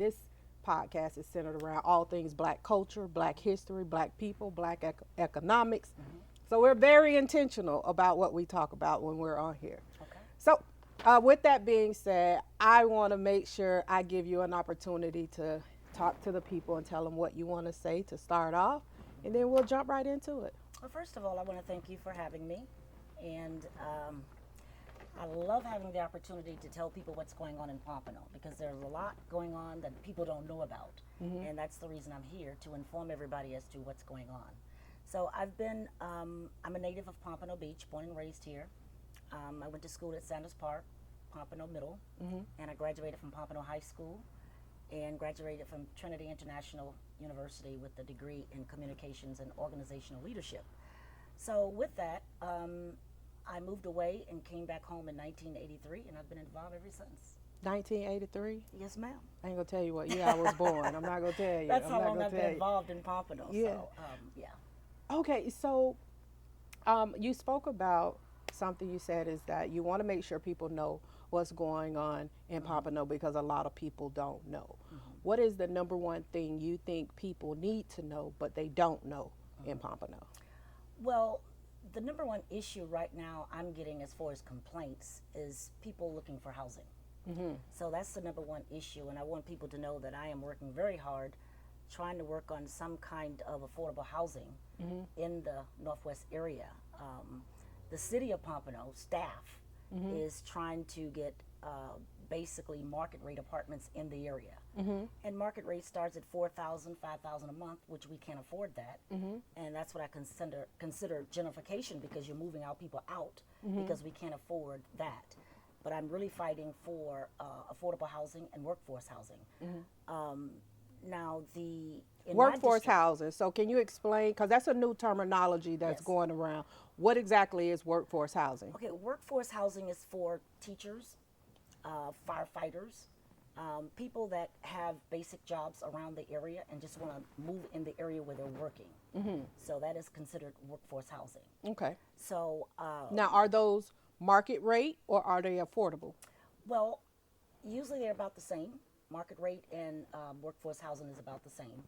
This podcast is centered around all things Black culture, Black history, Black people, Black economics. So we're very intentional about what we talk about when we're on here. Okay. So, with that being said, I want to make sure I give you an opportunity to talk to the people and tell them what you want to say to start off, and then we'll jump right into it. Well, first of all, I want to thank you for having me. And I love having the opportunity to tell people what's going on in Pompano because there's a lot going on that people don't know about. And that's the reason I'm here to inform everybody as to what's going on. So I'm a native of Pompano Beach, born and raised here. I went to school at Sanders Park, Pompano Middle, and I graduated from Pompano High School and graduated from Trinity International University with a degree in communications and organizational leadership. So with that, I moved away and came back home in 1983, and I've been involved ever since. 1983. Yes, ma'am. I ain't gonna tell you what year I was born. I'm not gonna tell you. That's I'm how not long gonna I've tell been you. involved in Pompano. Yeah. So, yeah. Okay, so you spoke about something you said is that you want to make sure people know what's going on in Pompano because a lot of people don't know. What is the number one thing you think people need to know but they don't know in Pompano? Well, the number one issue right now I'm getting as far as complaints is people looking for housing. So that's the number one issue, and I want people to know that I am working very hard trying to work on some kind of affordable housing in the Northwest area. The city of Pompano staff is trying to get basically market rate apartments in the area. And market rate starts at $4,000, $5,000 a month, which we can't afford that. And that's what I consider gentrification because you're moving our people out because we can't afford that. But I'm really fighting for affordable housing and workforce housing. Now, in my Workforce district- housing. So can you explain, because that's a new terminology that's Yes. going around. What exactly is workforce housing? Okay, workforce housing is for teachers, firefighters, people that have basic jobs around the area and just want to move in the area where they're working. So that is considered workforce housing. Okay. So, Now, are those market rate or are they affordable? well, usually they're about the same. Market rate and workforce housing is about the same.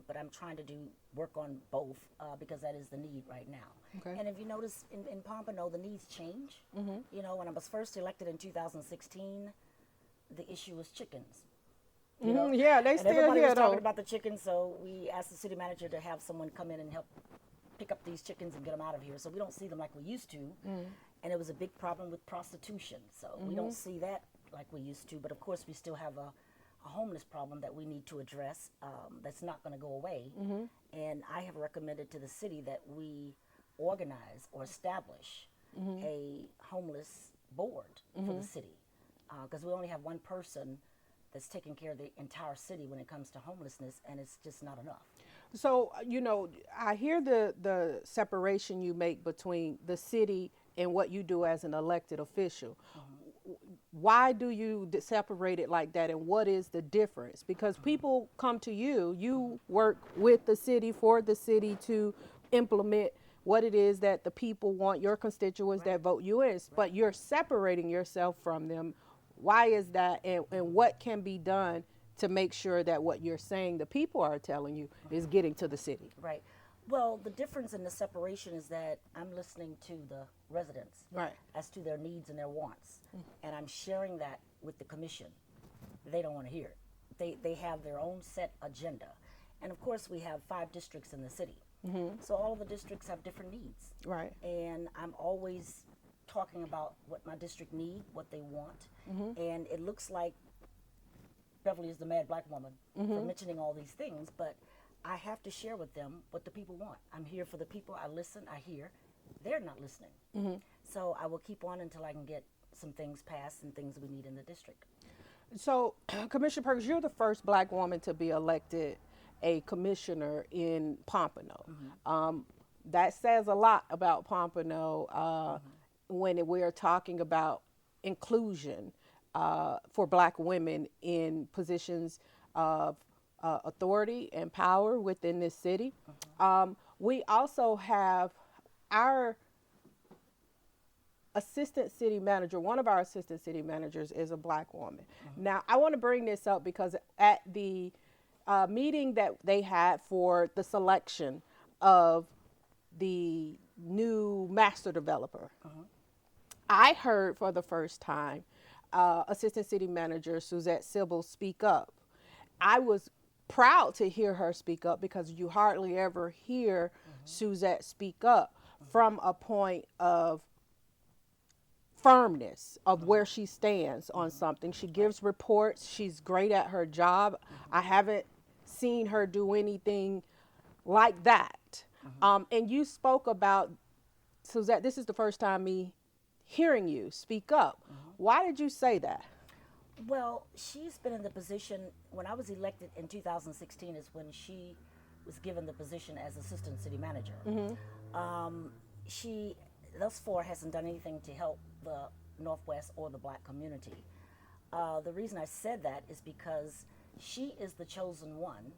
But I'm trying to do work on both because that is the need right now. Okay. And if you notice in Pompano, the needs change. You know, when I was first elected in 2016, the issue was chickens. You know? Yeah, they and still everybody here was talking though. about the chickens, so we asked the city manager to have someone come in and help pick up these chickens and get them out of here. So we don't see them like we used to. And it was a big problem with prostitution. So we don't see that like we used to. But of course, we still have a homeless problem that we need to address that's not going to go away. And I have recommended to the city that we organize or establish a homeless board for the city because we only have one person that's taking care of the entire city when it comes to homelessness, and it's just not enough. So, I hear the separation you make between the city and what you do as an elected official. Why do you separate it like that, and what is the difference? Because people come to you work with the city, for the city to implement what it is that the people want, your constituents that vote you in, but you're separating yourself from them. Why is that, and what can be done to make sure that what you're saying the people are telling you is getting to the city? Right. Well, the difference in the separation is that I'm listening to the residents Right. as to their needs and their wants, and I'm sharing that with the commission. They don't want to hear it. They have their own set agenda, and of course we have 5 districts in the city, so all of the districts have different needs. Right. And I'm always talking about what my district need, what they want, and it looks like Beverly is the mad black woman for mentioning all these things, but I have to share with them what the people want. I'm here for the people. I listen, I hear. They're not listening. So I will keep on until I can get some things passed and things we need in the district. So, Commissioner Perkins, you're the first black woman to be elected a commissioner in Pompano. That says a lot about Pompano when we're talking about inclusion for black women in positions of authority and power within this city. We also have our assistant city manager, one of our assistant city managers is a black woman. Now, I want to bring this up because at the meeting that they had for the selection of the new master developer, I heard for the first time Assistant City Manager Suzette Sybil speak up. I was proud to hear her speak up because you hardly ever hear Suzette speak up from a point of firmness of where she stands on something. She gives reports. She's great at her job. I haven't seen her do anything like that. And you spoke about, Suzette, this is the first time me hearing you speak up. Why did you say that? Well, she's been in the position when I was elected in 2016 is when she was given the position as assistant city manager. She thus far hasn't done anything to help the Northwest or the black community. The reason I said that is because she is the chosen one,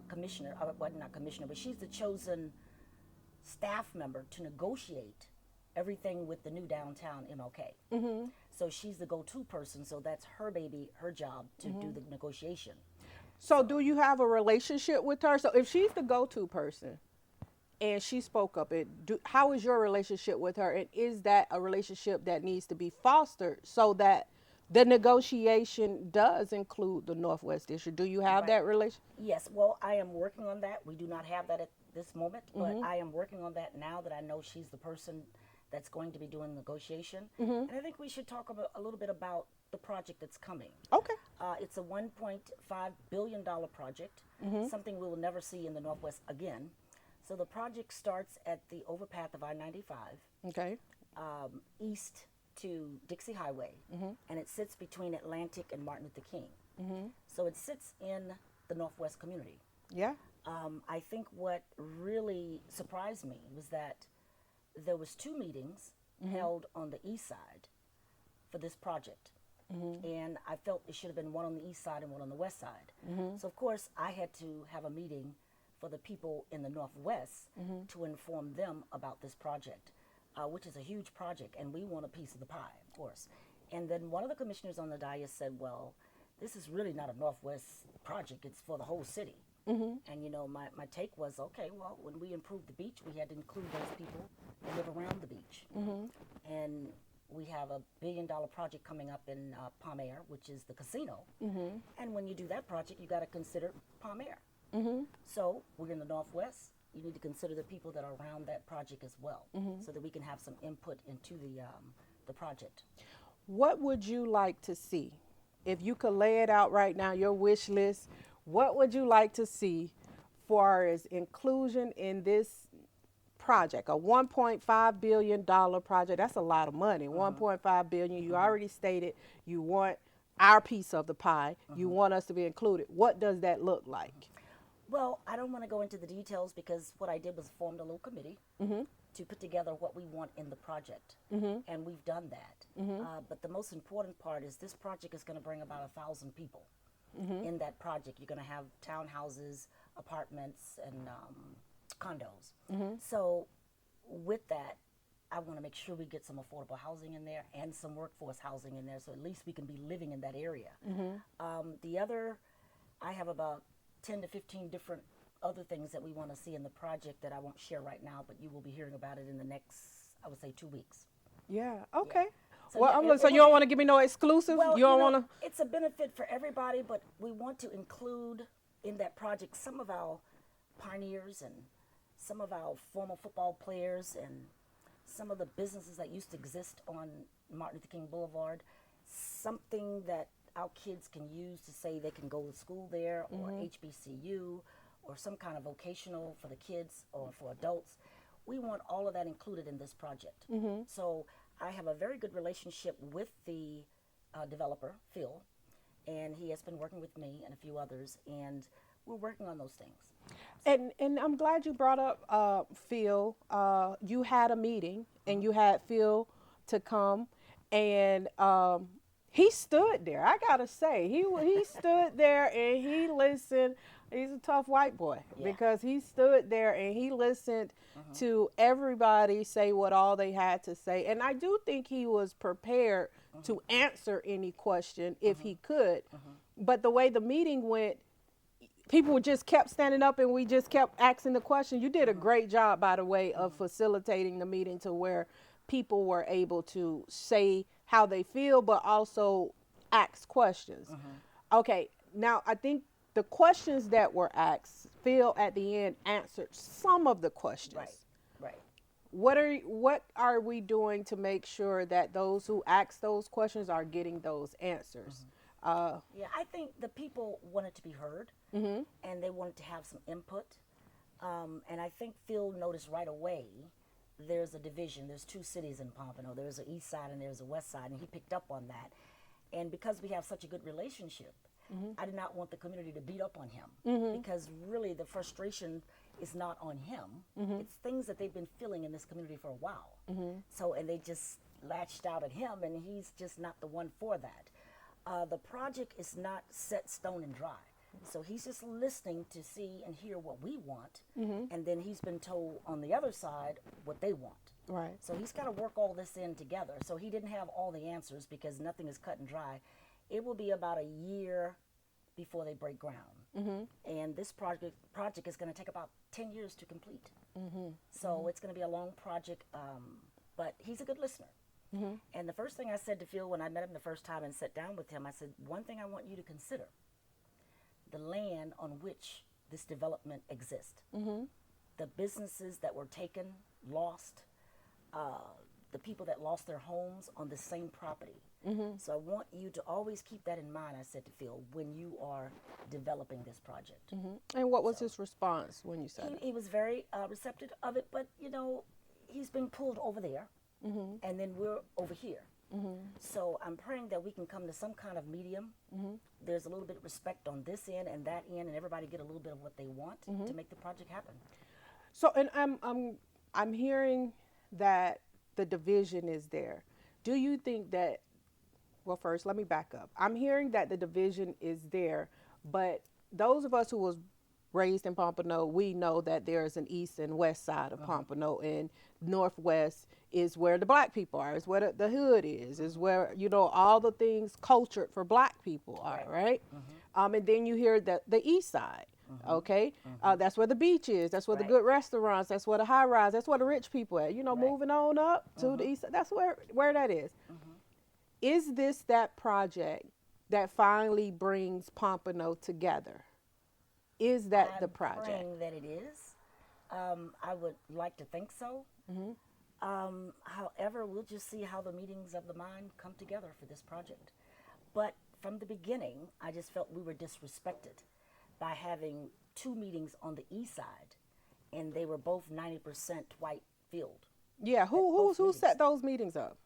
commissioner, well, not commissioner, but she's the chosen staff member to negotiate everything with the new downtown MLK. So she's the go-to person, so that's her baby, her job to do the negotiation. So do you have a relationship with her? So if she's the go-to person and she spoke up, how is your relationship with her? And is that a relationship that needs to be fostered so that the negotiation does include the Northwest District? Do you have that relationship? Yes, well, I am working on that. We do not have that at this moment, but I am working on that now that I know she's the person that's going to be doing negotiation. And I think we should talk about a little bit about the project that's coming. Okay. It's a $1.5 billion project, something we will never see in the Northwest again. So the project starts at the overpath of I-95, Okay. east to Dixie Highway, and it sits between Atlantic and Martin Luther King. So it sits in the Northwest community. Yeah. I think what really surprised me was that there was 2 meetings held on the east side for this project. And I felt it should have been one on the east side and one on the west side. So of course I had to have a meeting for the people in the Northwest to inform them about this project, which is a huge project, and we want a piece of the pie, of course. And then one of the commissioners on the dais said, well, this is really not a Northwest project, it's for the whole city. And you know, my take was, okay, well, when we improved the beach, we had to include those people that live around the beach. And we have a $1 billion project coming up in Palm Air, which is the casino. And when you do that project, you got to consider Palm Air. So we're in the Northwest. You need to consider the people that are around that project as well, so that we can have some input into the project. What would you like to see? If you could lay it out right now, your wish list, what would you like to see for as inclusion in this project, a $1.5 billion project? That's a lot of money. 1.5 billion. You already stated you want our piece of the pie. You want us to be included. What does that look like? Well, I don't want to go into the details because what I did was formed a little committee to put together what we want in the project, and we've done that. But the most important part is this project is going to bring about 1,000 people in that project. You're going to have townhouses, apartments, and condos. So with that, I want to make sure we get some affordable housing in there and some workforce housing in there, so at least we can be living in that area. The other, I have about 10 to 15 different other things that we want to see in the project that I won't share right now, but you will be hearing about it in the next, I would say, 2 weeks. Yeah, okay. Yeah. So, Well, yeah, so you don't want to give me no exclusive? Well, you don't know, want to? it's a benefit for everybody, but we want to include in that project some of our pioneers and some of our former football players and some of the businesses that used to exist on Martin Luther King Boulevard, something that our kids can use to say they can go to school there, or HBCU, or some kind of vocational for the kids or for adults. We want all of that included in this project. So I have a very good relationship with the developer, Phil, and he has been working with me and a few others, and we're working on those things. And I'm glad you brought up Phil. You had a meeting and you had Phil to come, and he stood there. I gotta say, he stood there and he listened. He's a tough white boy Yeah. because he stood there and he listened to everybody say what all they had to say. And I do think he was prepared to answer any question if he could. But the way the meeting went, people just kept standing up and we just kept asking the question. You did a great job, by the way, of facilitating the meeting to where people were able to say how they feel, but also ask questions. Okay, now I think the questions that were asked, Phil at the end answered some of the questions. Right. Right. What are we doing to make sure that those who ask those questions are getting those answers? Yeah, I think the people wanted to be heard, and they wanted to have some input. And I think Phil noticed right away there's a division. There's two cities in Pompano. There's an east side and there's a west side, and he picked up on that. And because we have such a good relationship, I did not want the community to beat up on him because really the frustration is not on him. It's things that they've been feeling in this community for a while. So, and they just latched out at him, and he's just not the one for that. The project is not set stone and dry. So he's just listening to see and hear what we want, and then he's been told on the other side what they want. Right. So he's got to work all this in together. So he didn't have all the answers because nothing is cut and dry. It will be about a year before they break ground, and this project is going to take about 10 years to complete. So it's going to be a long project, but he's a good listener. And the first thing I said to Phil when I met him the first time and sat down with him, I said, one thing I want you to consider, the land on which this development exists. The businesses that were taken, lost, the people that lost their homes on the same property. So I want you to always keep that in mind, I said to Phil, when you are developing this project. And what was his response when you said it? He was very receptive of it, but you know, he's being pulled over there, and then we're over here. So I'm praying that we can come to some kind of medium. There's a little bit of respect on this end and that end, and everybody get a little bit of what they want to make the project happen. So, and I'm hearing that the division is there. Do you think that? Well, first, let me back up. I'm hearing that the division is there, but those of us who was raised in Pompano, we know that there's an east and west side of Pompano, and northwest is where the black people are, is where the hood is where, you know, all the things cultured for black people are, right? And then you hear that the east side, okay? That's where the beach is, that's where the good restaurants, that's where the high rise, that's where the rich people are, you know, moving on up to the east side, that's where that is. Is this that project that finally brings Pompano together? Is that the project? I'm praying that it is. I would like to think so. However, we'll just see how the meetings of the mind come together for this project. But from the beginning, I just felt we were disrespected by having two meetings on the east side, and they were both 90% white filled. Yeah, who set those meetings up?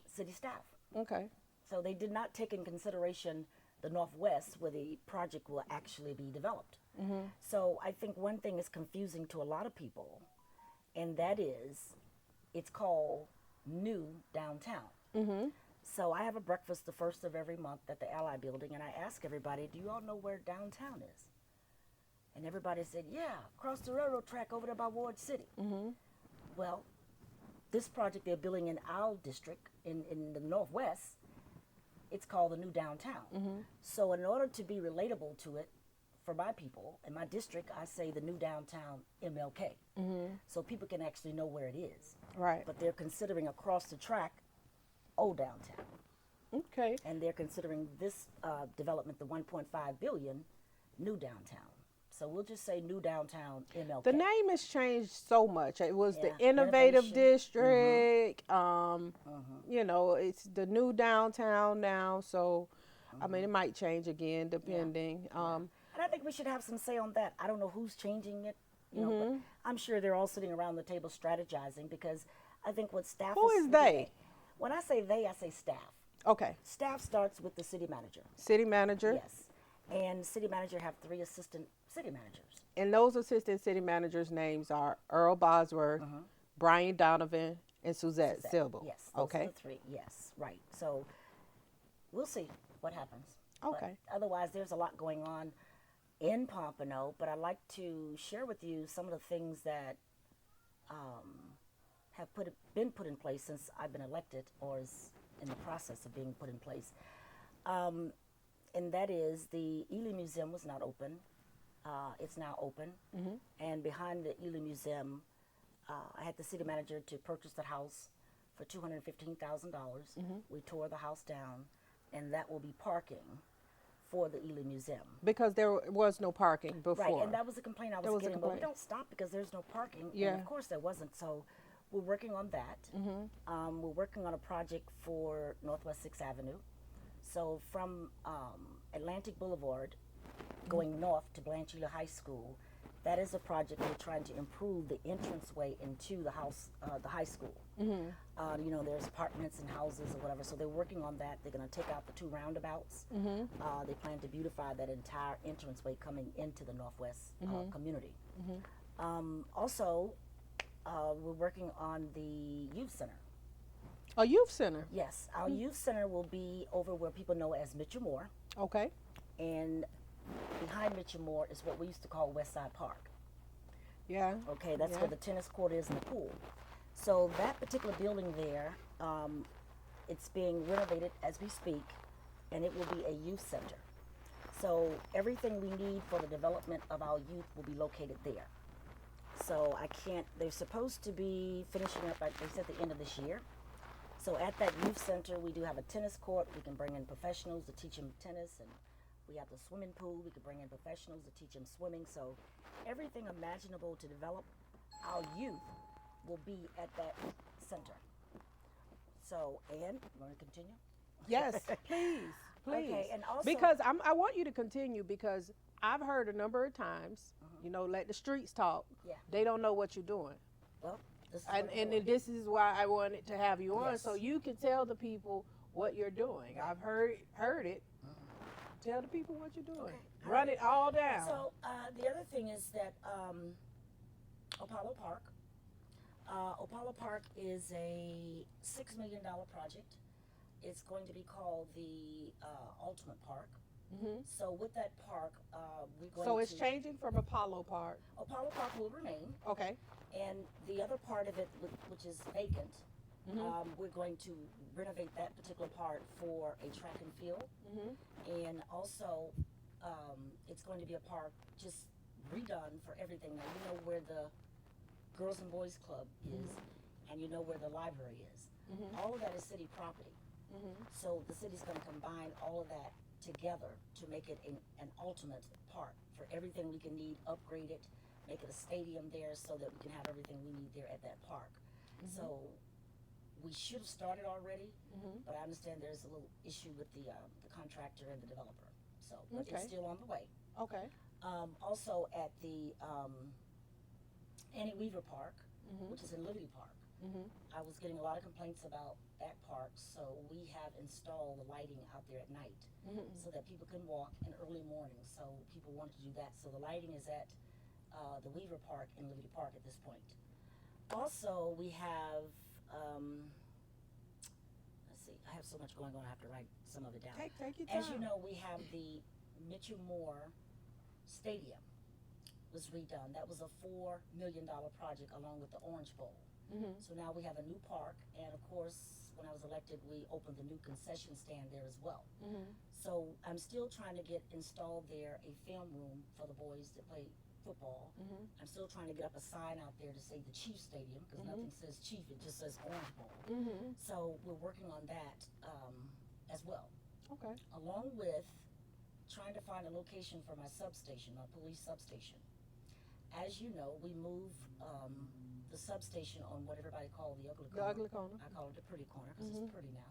City staff. Okay. So they did not take in consideration the Northwest where the project will actually be developed. So I think one thing is confusing to a lot of people, and that is it's called New Downtown. So I have a breakfast the first of every month at the Ally Building, and I ask everybody, do you all know where downtown is? And everybody said, yeah, across the railroad track over there by Ward City. Well, this project they're building in our district in the Northwest, it's called the New Downtown. So in order to be relatable to it for my people in my district, I say the New Downtown MLK. So people can actually know where it is. Right. But they're considering across the track Old Downtown. Okay. And they're considering this development, the 1.5 billion, New Downtown. So we'll just say New Downtown MLK. The name has changed so much. It was the Yeah, Innovative innovation. District. You know, it's the New Downtown now. So, I mean, it might change again depending. And I think we should have some say on that. I don't know who's changing it, you know, but I'm sure they're all sitting around the table strategizing because I think what staff Who is they? When I say they, I say staff. Okay. Staff starts with the city manager. City manager. Yes. And city manager have 3 assistant city managers. And those assistant city managers' names are Earl Bosworth, Brian Donovan, and Suzette Silbo. Yes. Those Okay. are the 3. Yes. Right. So we'll see what happens. Okay. But otherwise, there's a lot going on in Pompano. But I'd like to share with you some of the things that have been put in place since I've been elected, or is in the process of being put in place. Um, and that is the Ely Museum was not open. It's now open. And behind the Ely Museum, I had the city manager to purchase the house for $215,000. We tore the house down, and that will be parking for the Ely Museum. Because there was no parking before. Right, and that was a complaint I That was was a getting. But we complaint. don't stop because there's no parking. Yeah. And of course there wasn't. So we're working on that. We're working on a project for Northwest 6th Avenue. So from Atlantic Boulevard, going north to Blanchard High School, that is a project we're trying to improve the entranceway into the house, the high school. You know, there's apartments and houses or whatever, so they're working on that. They're going to take out the 2 roundabouts. They plan to beautify that entire entranceway coming into the Northwest community. Also, we're working on the youth center. A youth center. Yes, our youth center will be over where people know as Mitchell Moore, Okay. and behind Mitchell Moore is what we used to call West Side Park. Yeah. Okay, that's Yeah. where the tennis court is and the pool. So that particular building there, it's being renovated as we speak, and it will be a youth center. So everything we need for the development of our youth will be located there. So I can't, they're supposed to be finishing up, like they said, at the end of this year. So at that youth center, we do have a tennis court. We can bring in professionals to teach them tennis, and we have the swimming pool. We can bring in professionals to teach them swimming. So everything imaginable to develop our youth will be at that center. So, Ann, you want to continue? Yes, please, please. Okay, and also because I want you to continue because I've heard a number of times, you know, let the streets talk. Yeah. They don't know what you're doing. well, this is And, what we're and doing. this is why I wanted to have you on, Yes. so you can tell the people what you're doing. I've heard it. Tell the people what you're doing. Okay. Run it all down. So the other thing is that Apollo Park. Apollo Park is a $6 million project. It's going to be called the Ultimate Park. So with that park, we're going So it's to changing from Apollo Park. Apollo Park will remain, Okay. and the other part of it, which is vacant, we're going to renovate that particular part for a track and field, and also it's going to be a park just redone for everything. Now you know where the Girls and Boys Club is, and you know where the library is. All of that is city property. So the city's going to combine all of that together to make it an ultimate park for everything we can need, upgrade it, make it a stadium there so that we can have everything we need there at that park. So we should have started already, but I understand there's a little issue with the contractor and the developer. So but Okay. it's still on the way. Okay. Also at the Annie Weaver Park, which is in Liberty Park. I was getting a lot of complaints about that park, so we have installed the lighting out there at night so that people can walk in early morning. So people wanted to do that. So the lighting is at the Weaver Park and Liberty Park at this point. Also, we have, let's see, I have so much going on, I have to write some of it down. Take your time. As you know, we have the Mitchell Moore Stadium was redone. That was a $4 million project along with the Orange Bowl. So now we have a new park, and of course, when I was elected, we opened the new concession stand there as well. So I'm still trying to get installed there a film room for the boys that play football. I'm still trying to get up a sign out there to say the Chief Stadium, because nothing says Chief, it just says Orange Bowl. So we're working on that as well, Okay. along with trying to find a location for my substation, our police substation. As you know, we moved the substation on what everybody called the ugly The corner. ugly corner. I call it the pretty corner because it's pretty now.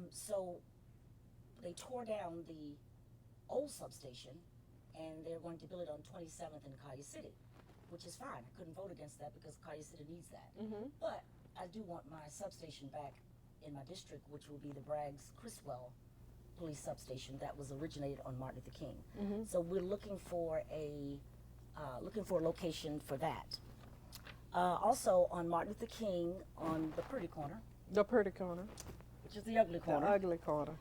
So they tore down the old substation, and they're going to build it on 27th in Collier City, which is fine. I couldn't vote against that because Collier City needs that. But I do want my substation back in my district, which will be the Braggs Criswell police substation that was originated on Martin Luther King. So we're looking for a location for that. Also on Martin Luther King on the pretty corner, The pretty corner. which is the ugly corner. The ugly corner.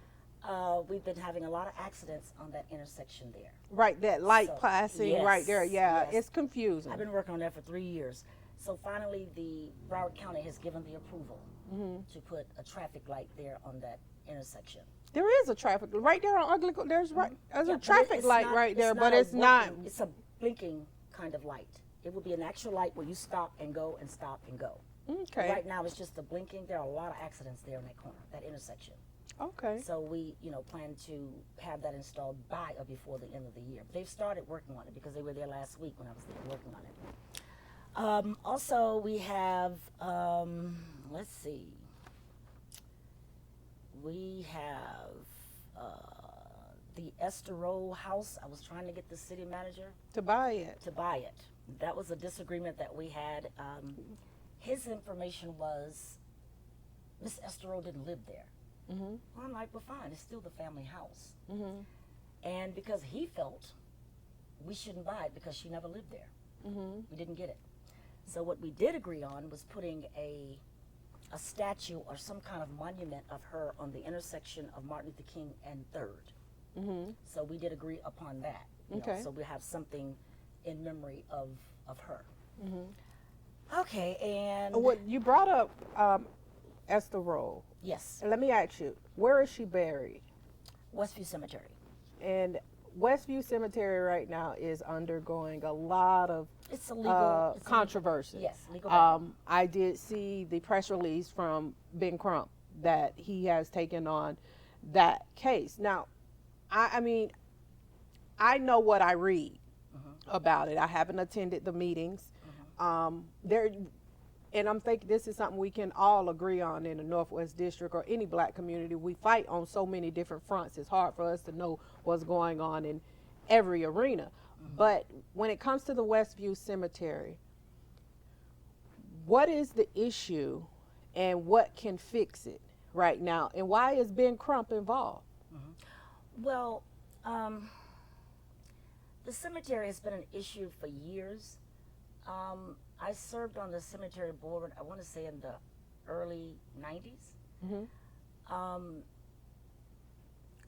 we've been having a lot of accidents on that intersection there. Right, that light So, passing right there. Yeah, yes. it's confusing. I've been working on that for 3 years. So finally, the Broward County has given the approval to put a traffic light there on that intersection. There is a traffic right there on Ugly. There's Yeah, a but traffic it's light not- right there, it's but a it's not. working- It's a blinking kind of light. It would be an actual light where you stop and go and stop and go. Okay. Right now, it's just a blinking. There are a lot of accidents there in that corner, that intersection. Okay. So we, plan to have that installed by or before the end of the year. But they've started working on it because they were there last week when I was there working on it. Also, we have, let's see, we have the Estero house. I was trying to get the city manager To buy it. to buy it. That was a disagreement that we had. His information was Miss Estero didn't live there. Mm-hmm. Well, I'm like, well, fine, it's still the family house. Mm-hmm. And because he felt we shouldn't buy it because she never lived there. Mm-hmm. We didn't get it. So what we did agree on was putting a statue or some kind of monument of her on the intersection of Martin Luther King and 3rd. Mm-hmm. So we did agree upon that. Okay. So we have something in memory of her. Mm-hmm. Okay, and What you brought up, Esther Roll. yes, Let me ask you, where is she buried? Westview Cemetery. And Westview Cemetery right now is undergoing a lot of It's a legal it's a- controversy. yes, legal battle. I did see the press release from Ben Crump that he has taken on that case. Now, I mean, I know what I read about it. I haven't attended the meetings. And I'm thinking this is something we can all agree on in the Northwest District or any black community. We fight on so many different fronts. It's hard for us to know what's going on in every arena. But when it comes to the Westview Cemetery, what is the issue and what can fix it right now? And why is Ben Crump involved? Well, the cemetery has been an issue for years. I served on the cemetery board, I want to say in the early 90s.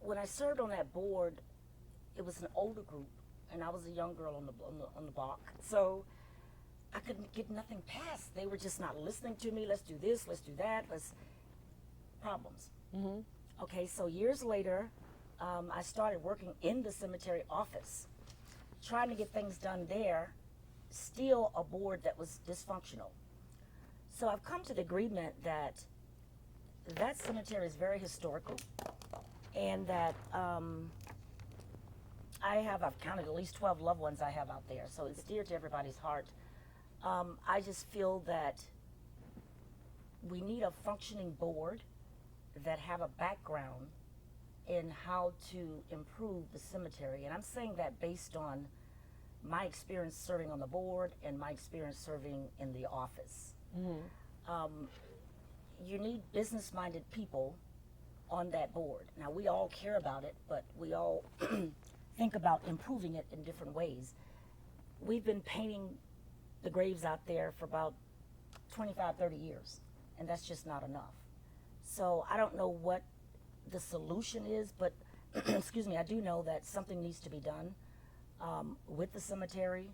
When I served on that board, it was an older group, and I was a young girl on the block. So I couldn't get nothing passed. They were just not listening to me. Let's do this, let's do that, problems. Okay, so years later, I started working in the cemetery office, trying to get things done there, still a board that was dysfunctional. So I've come to the agreement that that cemetery is very historical, and that I've counted at least 12 loved ones I have out there, so it's dear to everybody's heart. I just feel that we need a functioning board that have a background in how to improve the cemetery, and I'm saying that based on my experience serving on the board and my experience serving in the office. You need business-minded people on that board. Now, we all care about it, but we all think about improving it in different ways. We've been painting the graves out there for about 25, 30 years, and that's just not enough. So I don't know what the solution is, but excuse me, I do know that something needs to be done with the cemetery.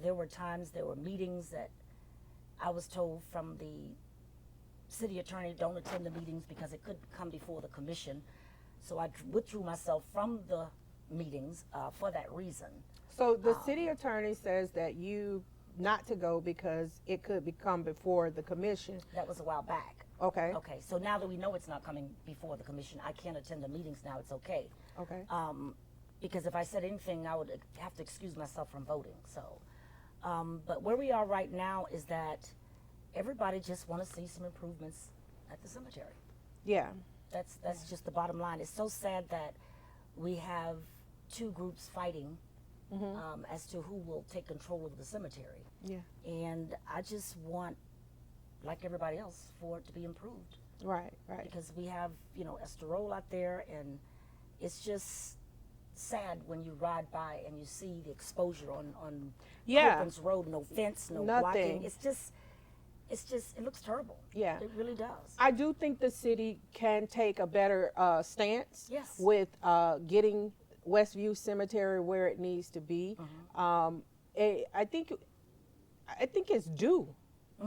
There were meetings that I was told from the city attorney, don't attend the meetings because it could come before the commission. So I withdrew myself from the meetings for that reason. So the city attorney says that you not to go because it could become before the commission. That was a while back. Okay. Okay, so now that we know it's not coming before the commission, I can't attend the meetings now, it's okay. Okay. Because if I said anything, I would have to excuse myself from voting. So, but where we are right now is that everybody just want to see some improvements at the cemetery. Yeah. That's just the bottom line. It's so sad that we have two groups fighting as to who will take control of the cemetery. Yeah. And I just want, like everybody else, for it to be improved. Right. Right. Because we have, Esterol out there, and it's just sad when you ride by and you see the exposure on Yeah. Copeland's Road, no fence, no Nothing. blocking. It's just, it looks terrible. Yeah. It really does. I do think the city can take a better stance Yes. with getting Westview Cemetery where it needs to be. I think it's due,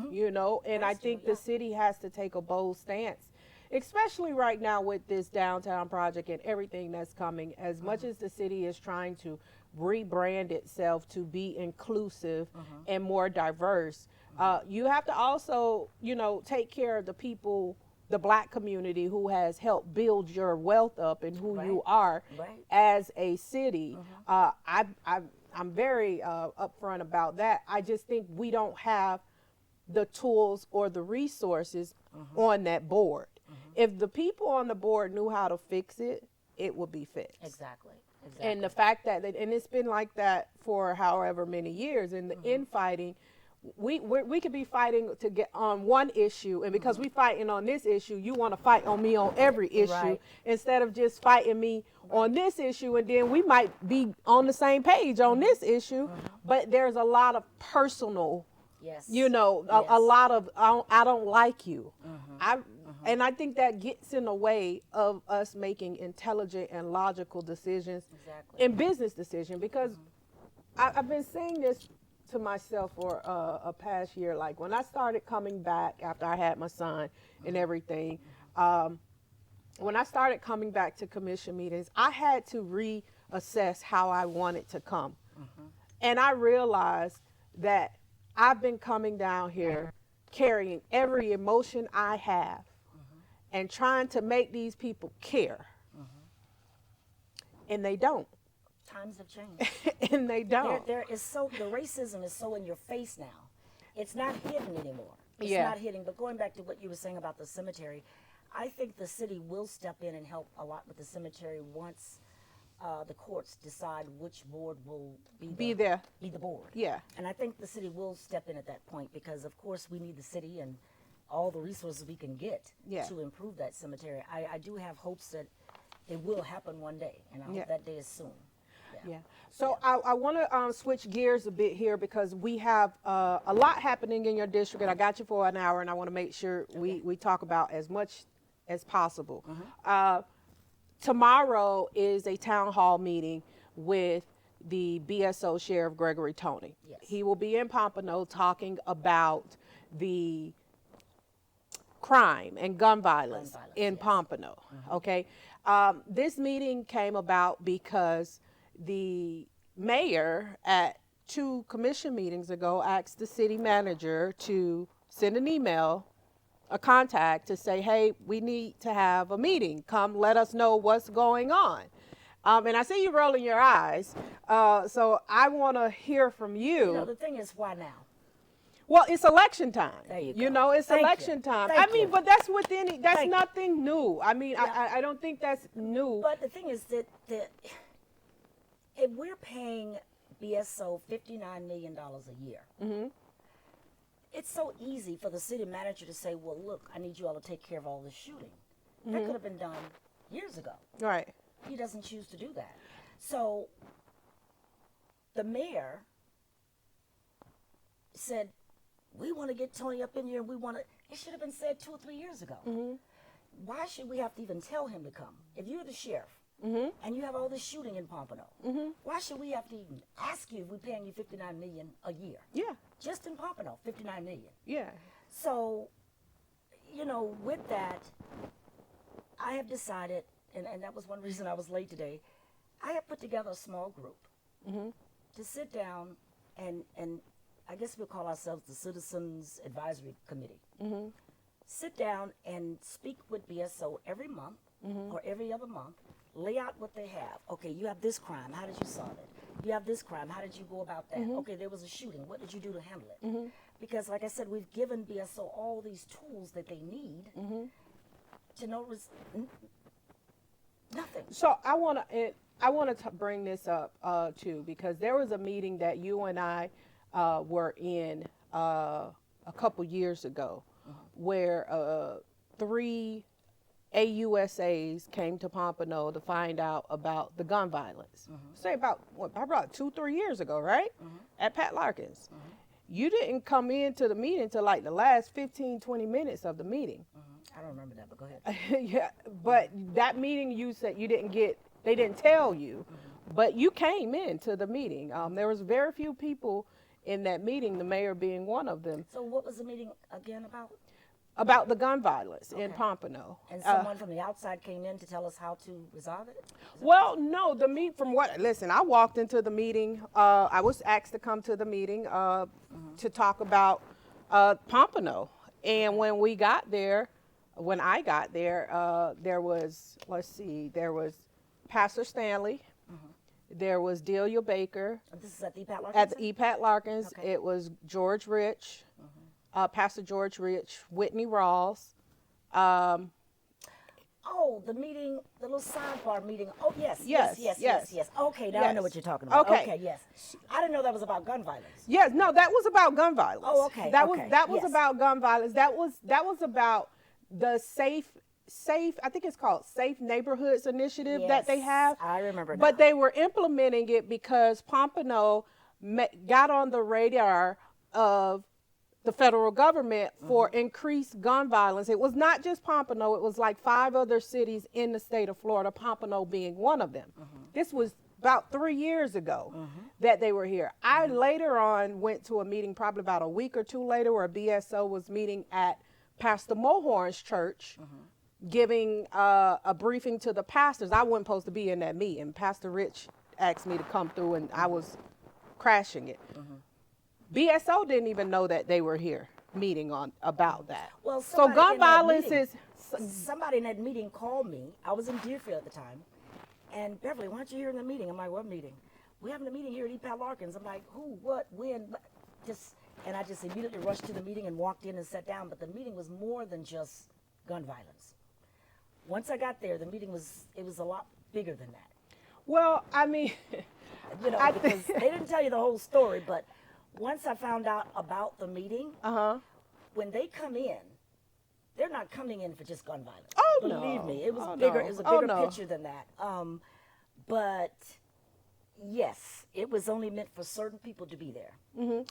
you know, and I think the city has to take a bold stance, especially right now with this downtown project and everything that's coming. As much as the city is trying to rebrand itself to be inclusive and more diverse, you have to also, you know, take care of the people, the Black community who has helped build your wealth up and who you are as a city. I'm very upfront about that. I just think we don't have the tools or the resources on that board. If the people on the board knew how to fix it, it would be fixed. Exactly. And the fact that, and it's been like that for however many years, and the infighting, we could be fighting to get on one issue, and because we fighting on this issue, you want to fight on me on every issue instead of just fighting me on this issue, and then we might be on the same page on this issue, but there's a lot of personal, you know, a lot of I don't like you. And I think that gets in the way of us making intelligent and logical decisions and business decisions, because I've been saying this to myself for a past year. Like when I started coming back after I had my son and everything, when I started coming back to commission meetings, I had to reassess how I wanted to come. And I realized that I've been coming down here carrying every emotion I have and trying to make these people care. And they don't. Times have changed. And they don't. The racism is so in your face now. It's not hidden anymore. It's Yeah. not hidden. But going back to what you were saying about the cemetery, I think the city will step in and help a lot with the cemetery once the courts decide which board will be the board. Yeah. And I think the city will step in at that point, because of course we need the city and all the resources we can get to improve that cemetery. I do have hopes that it will happen one day, and I hope that day is soon. Yeah. So I want to switch gears a bit here, because we have a lot happening in your district, and I got you for an hour, and I want to make sure we talk about as much as possible. Tomorrow is a town hall meeting with the BSO Sheriff Gregory Tony. Yes. He will be in Pompano talking about the crime and gun violence in Pompano. Okay. This meeting came about because the mayor at 2 commission meetings ago asked the city manager to send an email, a contact, to say, hey, we need to have a meeting. Come let us know what's going on. And I see you rolling your eyes. So I want to hear from you. You know, the thing is, why now? Well, it's election time. There you go. You know, it's Thank election you. time. Thank I mean, you. but that's that's Thank nothing new. I mean, I don't think that's new. But the thing is that if we're paying BSO $59 million a year, it's so easy for the city manager to say, well, look, I need you all to take care of all this shooting. That could have been done years ago. Right. He doesn't choose to do that. So the mayor said, we want to get Tony up in here, and it should have been said 2 or 3 years ago. Why should we have to even tell him to come? If you're the sheriff and you have all this shooting in Pompano, why should we have to even ask you if we're paying you $59 million a year? Yeah. Just in Pompano, $59 million. Yeah. So, you know, with that, I have decided, and that was one reason I was late today, I have put together a small group to sit down and I guess we'll call ourselves the Citizens Advisory Committee. Sit down and speak with BSO every month or every other month, lay out what they have. Okay, you have this crime, how did you solve it? You have this crime, how did you go about that? Okay, there was a shooting, what did you do to handle it? Because like I said, we've given BSO all these tools that they need to know nothing. So I want to bring this up too, because there was a meeting that you and I were in a couple years ago, where 3 AUSAs came to Pompano to find out about the gun violence. Say about 2-3 years ago, right? At Pat Larkin's. You didn't come into the meeting till like the last 15, 20 minutes of the meeting. I don't remember that, but go ahead. Yeah, but that meeting you said you didn't get, they didn't tell you, but you came into the meeting. There was very few people in that meeting, the mayor being one of them, So what was the meeting again about the gun violence in Okay. Pompano. And someone from the outside came in to tell us how to resolve it? Well, no, from what, listen, I walked into the meeting. I was asked to come to the meeting to talk about Pompano. And when we got there, when I got there, there was, let's see, there was Pastor Stanley, there was Delia Baker. This is at the EPAT Larkins? At the EPAT Larkins, Okay. it was George Rich, Pastor George Rich, Whitney Rawls. Oh, the meeting, the little sidebar meeting. Oh, yes. Yes. Okay, now I know Yes. what you're talking about. Okay. Yes. I didn't know that was about gun violence. Yes, no, that was about gun violence. Oh, okay, That okay, was yes. about gun violence. That was about the safe. I think it's called Safe Neighborhoods Initiative that they Yes, have. I remember now. But they were implementing it because Pompano got on the radar of the federal government for increased gun violence. It was not just Pompano, it was like 5 other cities in the state of Florida, Pompano being one of them. This was about 3 years ago that they were here. I later on went to a meeting, probably about a week or 2 later, where BSO was meeting at Pastor Mohorn's church, giving a briefing to the pastors. I wasn't supposed to be in that meeting. Pastor Rich asked me to come through, and I was crashing it. BSO didn't even know that they were here meeting on about that. Well, so somebody gun in that violence meeting- is Somebody in that meeting called me. I was in Deerfield at the time. And Beverly, why aren't you here in the meeting? I'm like, what meeting? We're having a meeting here at EPAT Larkins. I'm like, who, what, when? And I just immediately rushed to the meeting and walked in and sat down. But the meeting was more than just gun violence. Once I got there, the meeting was a lot bigger than that. well, I mean, You know, I because think- they didn't tell you the whole story, but once I found out about the meeting, when they come in, they're not coming in for just gun violence. Oh, Believe no. me, it was Oh, bigger. no. It was a Oh, bigger no. picture than that. But yes, it was only meant for certain people to be there,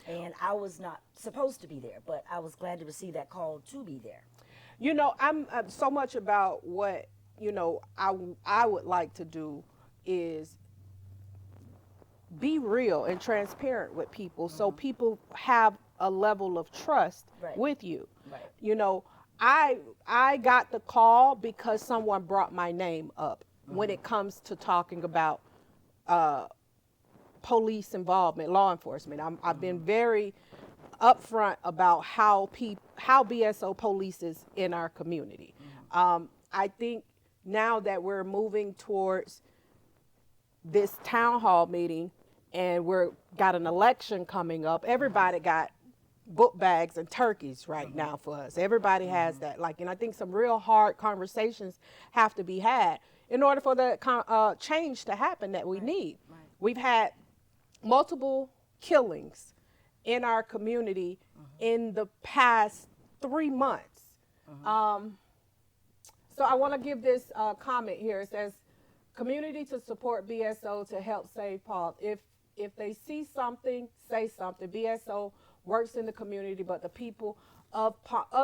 and I was not supposed to be there. But I was glad to receive that call to be there. you know, I'm so much about what, you know, I would like to do is be real and transparent with people so people have a level of trust Right. with you. Right. You know, I got the call because someone brought my name up when it comes to talking about police involvement, law enforcement. I've been very upfront about how BSO polices in our community. I think now that we're moving towards this town hall meeting and got an election coming up, everybody got book bags and turkeys right now for us. Everybody has that. And I think some real hard conversations have to be had in order for the change to happen that we need. Right. We've had multiple killings in our community in the past 3 months. So I want to give this comment here. It says, community to support BSO to help save Paul. If they see something, say something. BSO works in the community, but the people of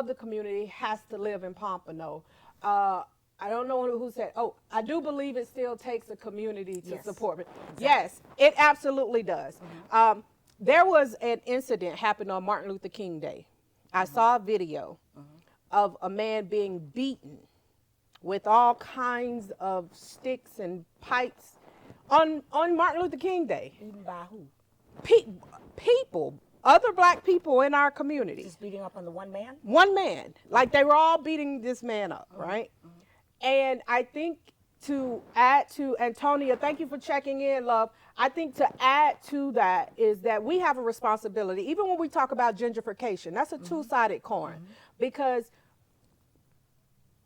the community has to live in Pompano. I don't know who said, I do believe it still takes a community to Yes. support it. Exactly. Yes, it absolutely does. There was an incident happened on Martin Luther King Day. I saw a video of a man being beaten with all kinds of sticks and pipes on Martin Luther King Day. Even by who? People, other black people in our community. Just beating up on the one man? One man, like they were all beating this man up, right? And I think to add to Antonia, thank you for checking in, love. I think to add to that is that we have a responsibility, even when we talk about gentrification, that's a two-sided coin, because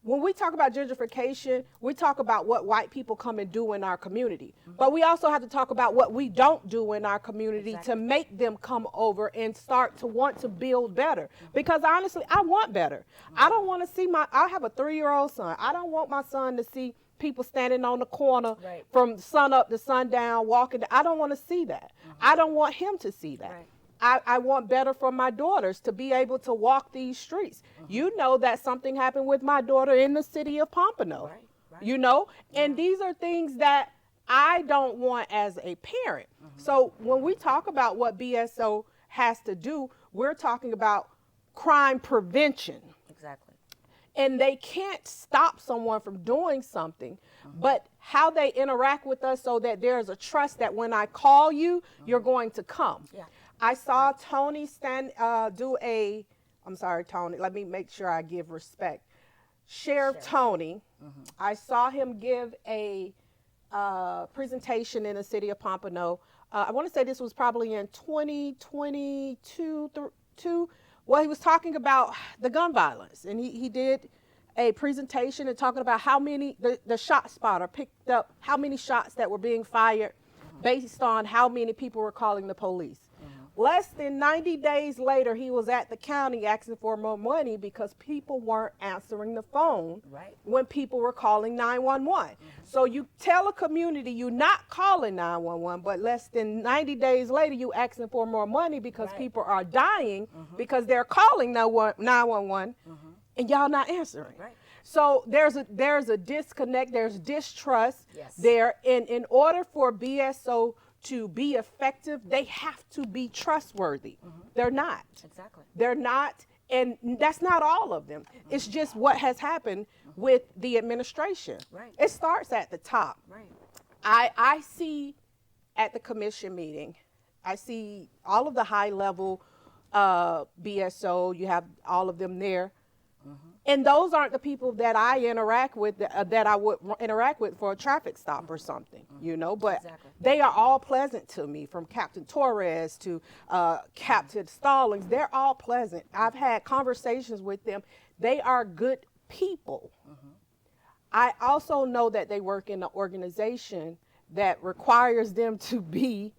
when we talk about gentrification, we talk about what white people come and do in our community. But we also have to talk about what we don't do in our community Exactly. to make them come over and start to want to build better. Because honestly, I want better. I don't want to see I have a 3-year-old son. I don't want my son to see people standing on the corner Right. from sun up to sundown walking. I don't want to see that. I don't want him to see that. Right. I want better for my daughters to be able to walk these streets. You know that something happened with my daughter in the city of Pompano. Right, right. You know, and Yeah. these are things that I don't want as a parent. So when we talk about what BSO has to do, we're talking about crime prevention. Exactly. And they can't stop someone from doing something, but how they interact with us so that there's a trust that when I call you, you're going to come. Yeah. I saw Tony do a, I'm sorry, Tony, let me make sure I give respect. Sheriff Tony, I saw him give a presentation in the city of Pompano. I want to say this was probably in 2022. Well, he was talking about the gun violence, and he did a presentation and talking about how many, the shot spotter picked up how many shots that were being fired based on how many people were calling the police. Less than 90 days later, he was at the county asking for more money because people weren't answering the phone Right. when people were calling 911. So you tell a community you're not calling 911, but less than 90 days later, you asking for more money because Right. people are dying because they're calling 911 and y'all not answering. Right. So there's a disconnect, there's distrust Yes. there. In order for BSO to be effective, they have to be trustworthy. They're not. Exactly. They're not, and that's not all of them. It's just what has happened with the administration. Right. It starts at the top. Right. I see at the commission meeting, I see all of the high level BSO, you have all of them there. And those aren't the people that I interact with, that I would interact with for a traffic stop or something, you know, but Exactly. they are all pleasant to me, from Captain Torres to Captain Stallings. They're all pleasant. I've had conversations with them. They are good people. I also know that they work in an organization that requires them to be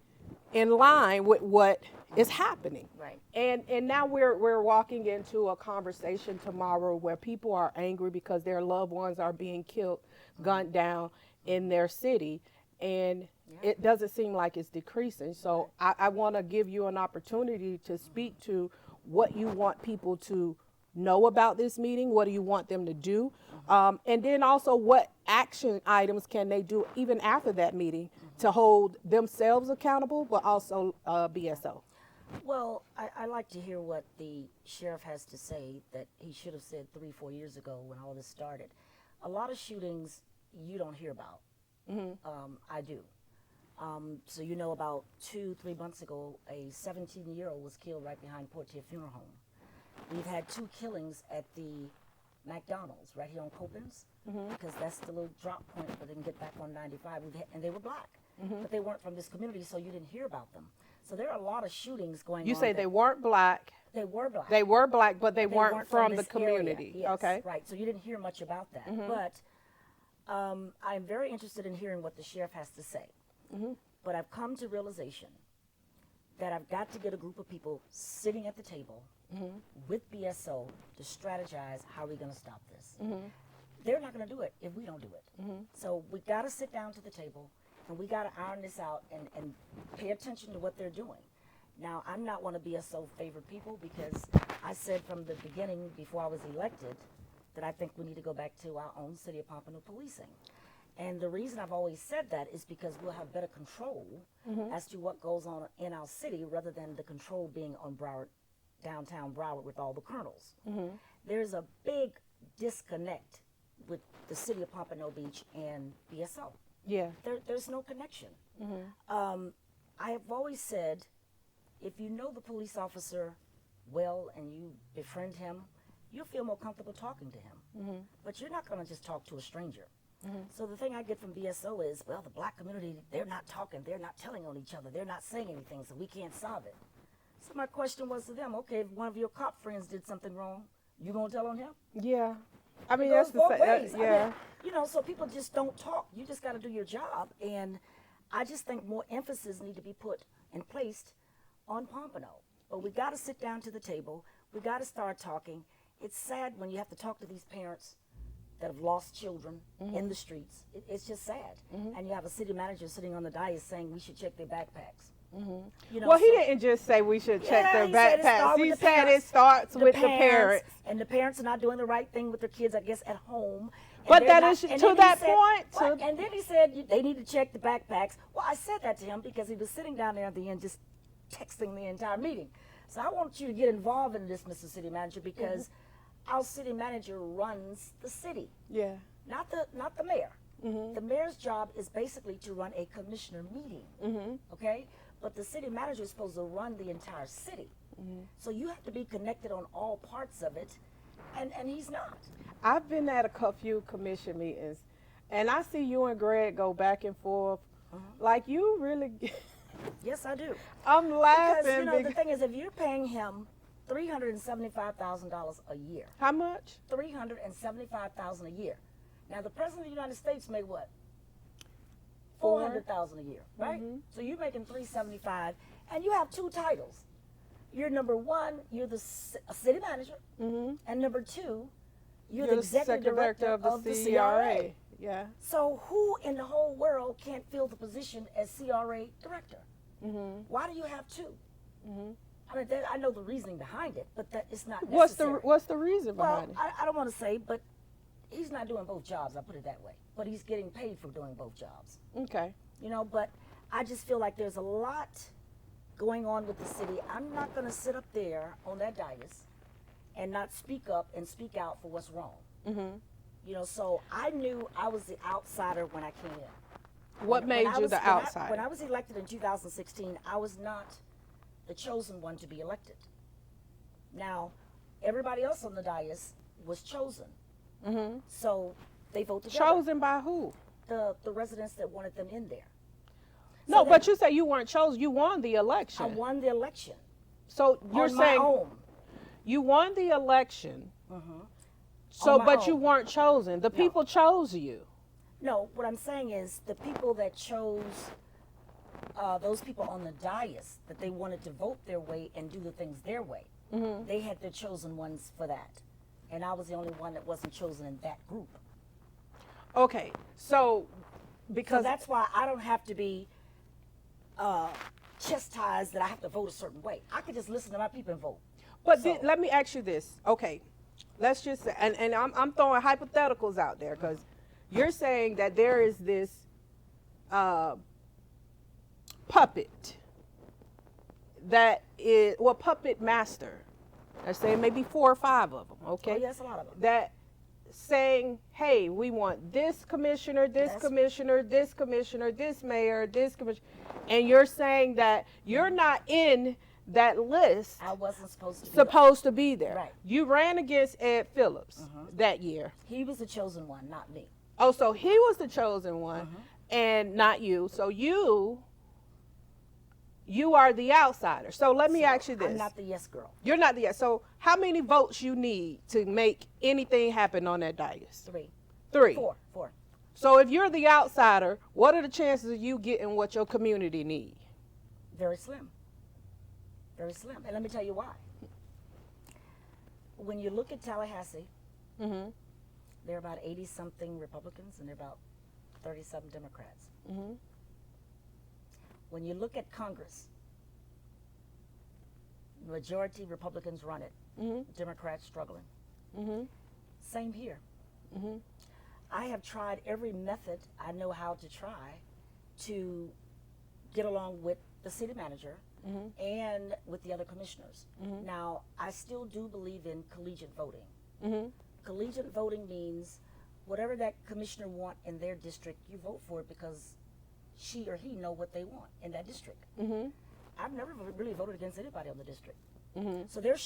in line with what is happening. Right. And now we're walking into a conversation tomorrow where people are angry because their loved ones are being killed, gunned down in their city, and it doesn't seem like it's decreasing. So I want to give you an opportunity to speak to what you want people to know about this meeting. What do you want them to do? And then also, what action items can they do even after that meeting to hold themselves accountable, but also BSO? Well, I like to hear what the sheriff has to say that he should have said 3-4 years ago when all this started. A lot of shootings you don't hear about. I do. So you know, about 2-3 months ago, a 17-year-old was killed right behind Portia Funeral Home. We've had 2 killings at the McDonald's right here on Copens, because that's the little drop point for them to get back on 95. And they were black, but they weren't from this community, so you didn't hear about them. So there are a lot of shootings going on. You say they weren't black. They were black. They were black, but they weren't from the this community. area. Yes, Okay. right. So you didn't hear much about that. But I'm very interested in hearing what the sheriff has to say. But I've come to realization that I've got to get a group of people sitting at the table with BSO to strategize how we're going to stop this. They're not going to do it if we don't do it. So we got to sit down to the table, and we got to iron this out and pay attention to what they're doing. Now, I'm not one of BSO favorite people, because I said from the beginning, before I was elected, that I think we need to go back to our own City of Pompano policing. And the reason I've always said that is because we'll have better control as to what goes on in our city, rather than the control being on Broward, downtown Broward, with all the colonels. There's a big disconnect with the City of Pompano Beach and BSO. Yeah. There's no connection. I have always said, if you know the police officer well and you befriend him, you'll feel more comfortable talking to him. But you're not going to just talk to a stranger. So the thing I get from BSO is, well, the black community, they're not talking, they're not telling on each other, they're not saying anything, so we can't solve it. So my question was to them, okay, if one of your cop friends did something wrong, you going to tell on him? Yeah. I mean, It that's goes both the ways. yeah. I mean, you know, so people just don't talk. You just got to do your job. And I just think more emphasis need to be put and placed on Pompano. But we got to sit down to the table. We got to start talking. It's sad when you have to talk to these parents that have lost children in the streets. It's just sad. And you have a city manager sitting on the dais saying we should check their backpacks. You know, Well, he didn't just say we should check their backpacks. He said it starts with the parents. And the parents are not doing the right thing with their kids, I guess, at home. But that is to that point. And then he said they need to check the backpacks. Well, I said that to him because he was sitting down there at the end just texting the entire meeting. So I want you to get involved in this, Mr. City Manager, because our city manager runs the city. Yeah. Not the mayor. The mayor's job is basically to run a commissioner meeting. Okay? But the city manager is supposed to run the entire city. So you have to be connected on all parts of it, and he's not. I've been at a few commission meetings, and I see you and Greg go back and forth. Like you really. Yes, I do. I'm laughing. Because, you know, the thing is, if you're paying him $375,000 a year. How much? $375,000 a year. Now, the President of the United States made what? $400,000 a year, right? So you're making $375,000, and you have two titles. You're number one, you're the city manager, and number two, you're the executive director of the CRA. Yeah. So who in the whole world can't fill the position as CRA director? Why do you have two? I mean, I know the reasoning behind it, but that it's not necessary. What's the reason behind it? I don't want to say, but he's not doing both jobs. I put it that way. But he's getting paid for doing both jobs. Okay. You know, but I just feel like there's a lot going on with the city. I'm not going to sit up there on that dais and not speak up and speak out for what's wrong. You know, so I knew I was the outsider when I came in. What made you the outsider? When I was elected in 2016, I was not the chosen one to be elected. Now, everybody else on the dais was chosen. So they voted together. Chosen by who? The residents that wanted them in there. No, So but you say you weren't chosen. You won the election. I won the election. So you're on saying my own. you won the election. So, On my but you own. weren't chosen. The people chose you. No, what I'm saying is the people that chose those people on the dais that they wanted to vote their way and do the things their way, they had their chosen ones for that. And I was the only one that wasn't chosen in that group. Okay, so So because that's why I don't have to be chastised that I have to vote a certain way. I could just listen to my people and vote. But So- let me ask you this. Okay, let's just say, and I'm throwing hypotheticals out there because you're saying that there is this puppet that is, well, puppet master. Let's say maybe 4 or 5 of them. Okay. Oh, yes, a lot of them. That saying, hey, we want this commissioner, this Yes. commissioner, this commissioner, this mayor, this commissioner, and you're saying that you're not in that list I wasn't supposed to be. supposed to be there. Right. You ran against Ed Phillips that year. He was the chosen one, not me. Oh, so he was the chosen one and not you. So you are the outsider. So let me ask you this. I'm not the yes girl. You're not the so how many votes you need to make anything happen on that dais? 3. 3. 4. So if you're the outsider, what are the chances of you getting what your community need? Very slim. Very slim. And let me tell you why. When you look at Tallahassee, there are about 80-something Republicans and there are about 30-something Democrats. When you look at Congress, majority Republicans run it, Democrats struggling. Same here. I have tried every method I know how to try to get along with the city manager and with the other commissioners. Now, I still do believe in collegiate voting. Collegiate voting means whatever that commissioner want in their district, you vote for it because she or he know what they want in that district. I've never really voted against anybody on the district. So they're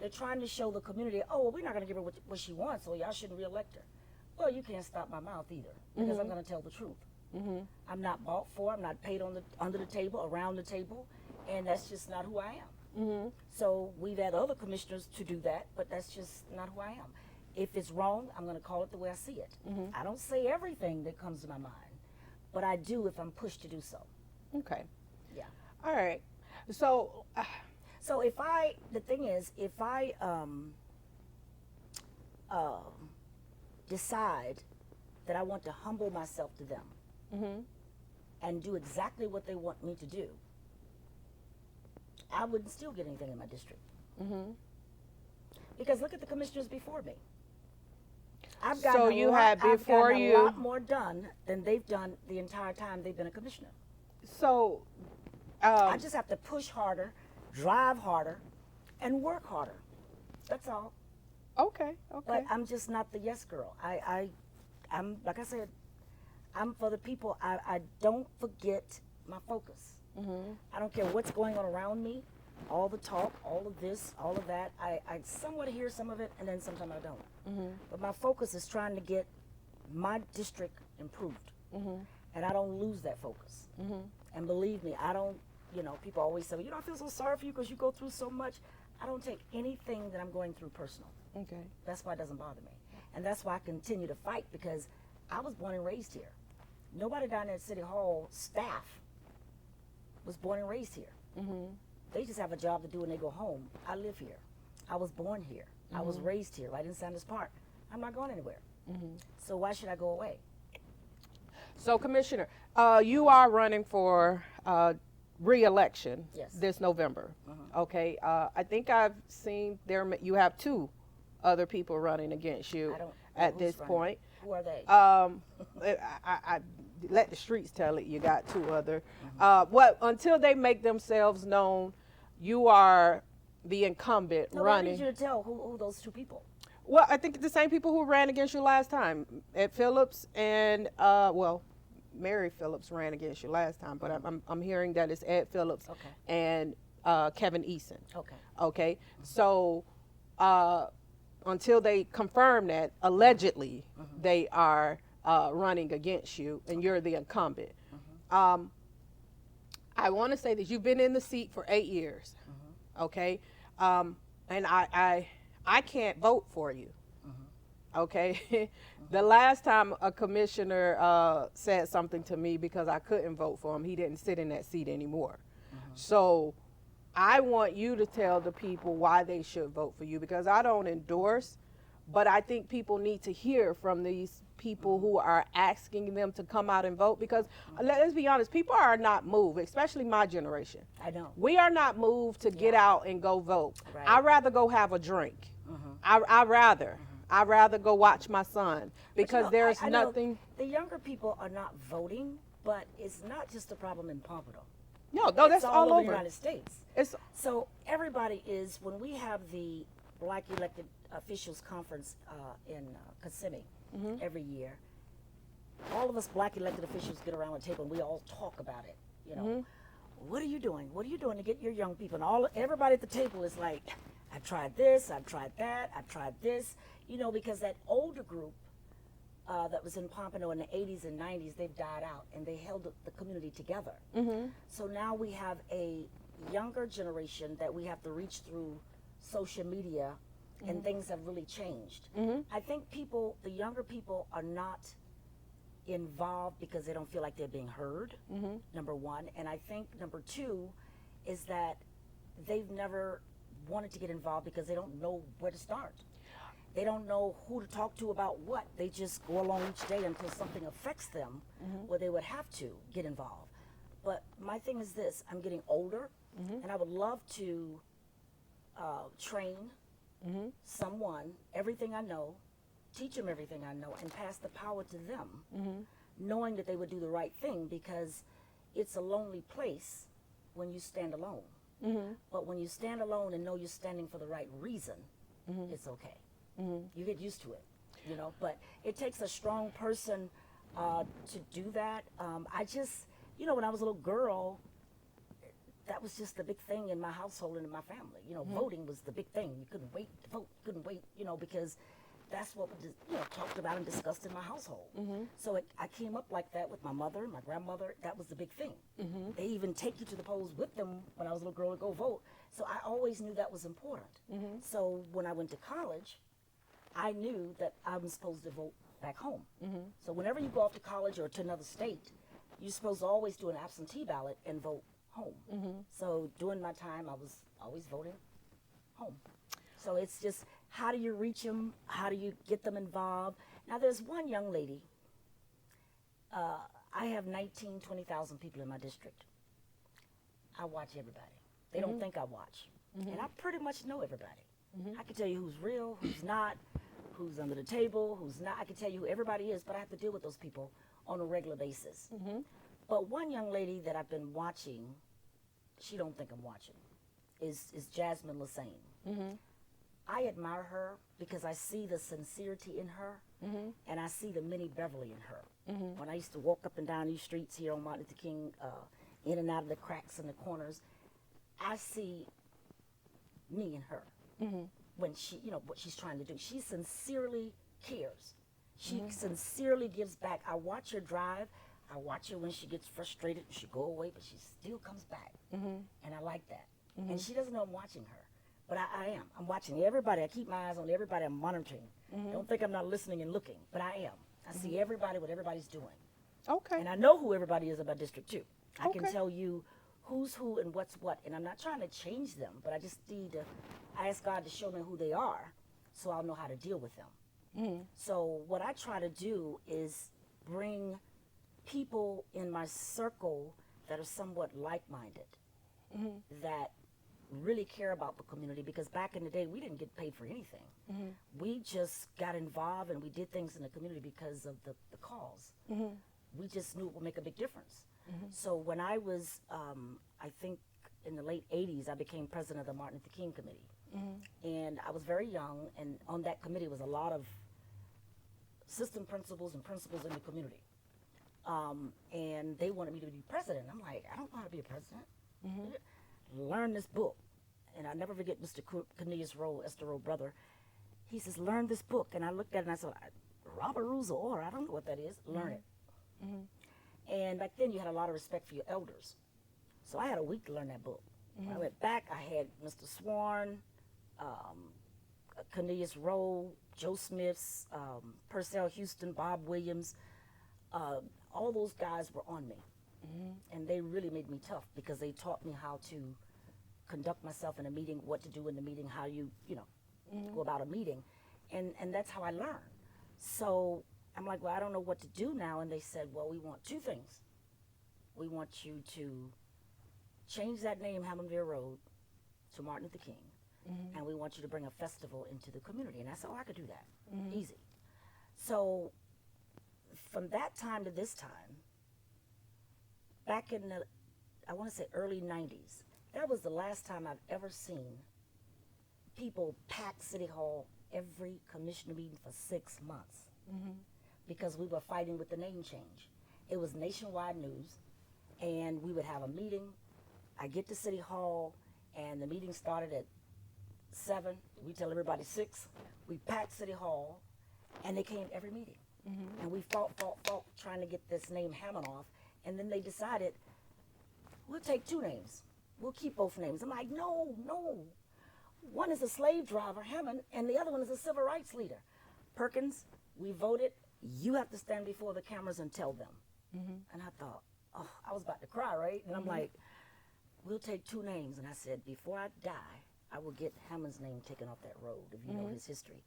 trying to show the community, oh, well, we're not going to give her what she wants, so y'all shouldn't reelect her. Well, you can't stop my mouth either because I'm going to tell the truth. I'm not bought for, I'm not paid under the table, around the table, and that's just not who I am. So we've had other commissioners to do that, but that's just not who I am. If it's wrong, I'm going to call it the way I see it. I don't say everything that comes to my mind, but I do if I'm pushed to do so. Okay. Yeah. All right. So So the thing is, if I decide that I want to humble myself to them and do exactly what they want me to do, I wouldn't still get anything in my district. Because look at the commissioners before me. I've gotten I've gotten a lot more done than they've done the entire time they've been a commissioner. So I just have to push harder, drive harder, and work harder. That's all. Okay. But I'm just not the yes girl. I'm like I said, I'm for the people. I don't forget my focus. I don't care what's going on around me, all the talk, all of this, all of that. I somewhat hear some of it, and then sometimes I don't. But my focus is trying to get my district improved. And I don't lose that focus. And believe me, I don't, people always say, I feel so sorry for you because you go through so much. I don't take anything that I'm going through personal. Okay. That's why it doesn't bother me. And that's why I continue to fight, because I was born and raised here. Nobody down there at City Hall staff was born and raised here. They just have a job to do when they go home. I live here. I was born here. I was raised here, right in Sanders Park. I'm not going anywhere. So why should I go away? So, Commissioner, you are running for re-election this November. Okay. I think I've seen you have 2 other people running against you at this point. Who are they? I let the streets tell it. You got 2 other. Until they make themselves known, you are the incumbent running. I need you to tell who those 2 people. Well, I think the same people who ran against you last time, Ed Phillips and Mary Phillips ran against you last time, but I'm hearing that it's Ed Phillips and Kevin Eason. Okay. So until they confirm that, allegedly they are running against you, and you're the incumbent. I want to say that you've been in the seat for 8 years. Okay. And I can't vote for you. Okay. The last time a commissioner said something to me because I couldn't vote for him, he didn't sit in that seat anymore. So I want you to tell the people why they should vote for you, because I don't endorse, but I think people need to hear from these people who are asking them to come out and vote, because let's be honest, people are not moved, especially my generation. I know. We are not moved to get out and go vote. Right. I'd rather go have a drink. I'd rather go watch my son, because there's nothing. The younger people are not voting, but it's not just a problem in Pompano. No, that's all over the United States. So everybody is, when we have the Black Elected Officials Conference in Kissimmee every year, all of us Black elected officials get around the table and we all talk about it. What are you doing? What are you doing to get your young people? And everybody at the table is like, I've tried this, I've tried that, I've tried this, because that older group that was in Pompano in the 80s and 90s, they've died out, and they held the community together. So now we have a younger generation that we have to reach through social media, and things have really changed. I think the younger people are not involved because they don't feel like they're being heard, number one. And I think number 2 is that they've never wanted to get involved because they don't know where to start. They don't know who to talk to about what. They just go along each day until something affects them where they would have to get involved. But my thing is this: I'm getting older, and I would love to train someone everything I know, teach them everything I know, and pass the power to them, knowing that they would do the right thing, because it's a lonely place when you stand alone. But when you stand alone and know you're standing for the right reason, it's okay. You get used to it, but it takes a strong person to do that. I just, when I was a little girl, that was just the big thing in my household and in my family. Voting was the big thing. You couldn't wait to vote, couldn't wait, because that's what was talked about and discussed in my household. So I came up like that with my mother, my grandmother. That was the big thing. They even take you to the polls with them when I was a little girl to go vote. So I always knew that was important. So when I went to college, I knew that I was supposed to vote back home. So whenever you go off to college or to another state, you're supposed to always do an absentee ballot and vote home. So during my time, I was always voting home. So it's just, how do you reach them? How do you get them involved? Now, there's one young lady. I have 20,000 people in my district. I watch everybody. They don't think I watch. And I pretty much know everybody. I can tell you who's real, who's not, who's under the table, who's not. I can tell you who everybody is, but I have to deal with those people on a regular basis. But one young lady that I've been watching, she don't think I'm watching, is Jasmine Lassane. I admire her because I see the sincerity in her, and I see the mini Beverly in her. When I used to walk up and down these streets here on Martin Luther King, in and out of the cracks and the corners, I see me in her. When she, what she's trying to do. She sincerely cares. She sincerely gives back. I watch her drive. I watch her when she gets frustrated. She go away, but she still comes back. And I like that. And she doesn't know I'm watching her. But I am. I'm watching everybody. I keep my eyes on everybody. I'm monitoring. Don't think I'm not listening and looking, but I am. I see everybody, what everybody's doing. Okay. And I know who everybody is in my district, too. I Okay. can tell you who's who and what's what. And I'm not trying to change them, but I just need to ask God to show me who they are so I'll know how to deal with them. So what I try to do is bring people in my circle that are somewhat like-minded, that really care about the community, because back in the day, we didn't get paid for anything. We just got involved and we did things in the community because of the cause. We just knew it would make a big difference. So when I was, I think in the late 80s, I became president of the Martin Luther King Committee. And I was very young, and on that committee was a lot of system principals and principals in the community. And they wanted me to be president. I'm like, I don't want to be a president. Learn this book. And I'll never forget Mr. Cornelius Rowe, Esther Rowe brother. He says, learn this book. And I looked at it and I said, Robert Rules of Order, I don't know what that is. Learn it. And back then you had a lot of respect for your elders. So I had a week to learn that book. When I went back, I had Mr. Sworn, Cornelius Rowe, Joe Smiths, Purcell Houston, Bob Williams. All those guys were on me. And they really made me tough because they taught me how to conduct myself in a meeting, what to do in the meeting, how you go about a meeting. And that's how I learned. So I'm like, well, I don't know what to do now. And they said, well, we want two things. We want you to change that name, Hammondville Road, to Martin Luther King. And we want you to bring a festival into the community. And I said, oh, I could do that. Easy. So from that time to this time, back in the, I want to say early 90s, that was the last time I've ever seen people pack City Hall every commissioner meeting for 6 months because we were fighting with the name change. It was nationwide news, and we would have a meeting. I get to City Hall, and the meeting started at 7. We tell everybody 6. We packed City Hall, and they came every meeting. And we fought, trying to get this name Hammond off. And then they decided, we'll take 2 names. We'll keep both names. I'm like, no. One is a slave driver, Hammond, and the other one is a civil rights leader. Perkins, we voted. You have to stand before the cameras and tell them. And I thought, oh, I was about to cry, right? And I'm like, we'll take 2 names. And I said, before I die, I will get Hammond's name taken off that road, if you know his history.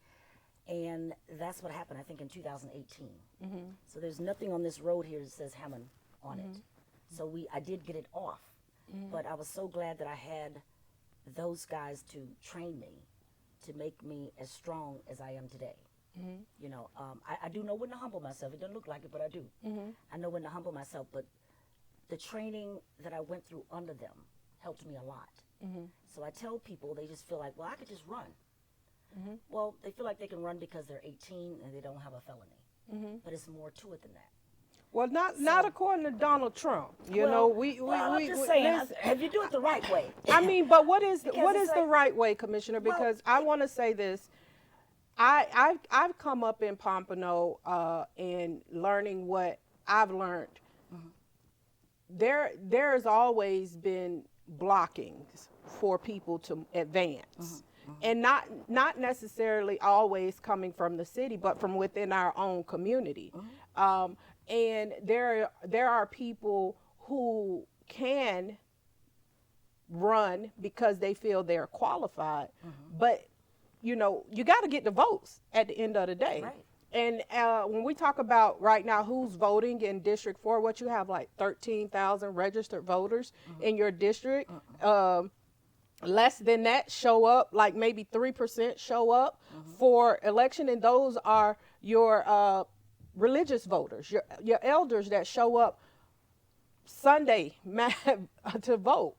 And that's what happened, I think, in 2018. So there's nothing on this road here that says Hammond on it. So I did get it off. But I was so glad that I had those guys to train me, to make me as strong as I am today. I do know when to humble myself. It doesn't look like it, but I do. I know when to humble myself, but the training that I went through under them helped me a lot. So I tell people, they just feel like, well, I could just run. Well, they feel like they can run because they're 18 and they don't have a felony. But it's more to it than that. Well, not according to Donald Trump. I'm just saying, if you do it the right way. I mean, but what is the right way, Commissioner? Because I want to say this. I've come up in Pompano and learning what I've learned. There's always been blockings for people to advance. And not necessarily always coming from the city, but from within our own community. And there are people who can run because they feel they're qualified, but you got to get the votes at the end of the day. Right. And when we talk about right now who's voting in District 4, what you have like 13,000 registered voters in your district. Less than that show up, like maybe 3% show up for election, and those are your religious voters, your elders that show up Sunday to vote.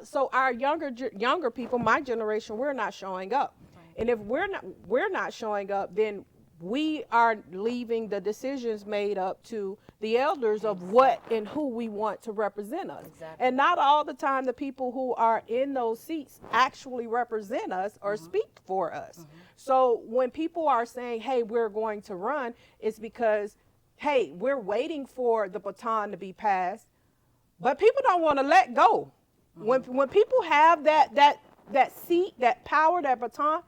So our younger people, my generation, we're not showing up. And if we're not showing up, then we are leaving the decisions made up to the elders of what and who we want to represent us. Exactly. And not all the time the people who are in those seats actually represent us or speak for us. So when people are saying, hey, we're going to run, it's because, hey, we're waiting for the baton to be passed, but people don't want to let go. When people have that seat, that power, that baton,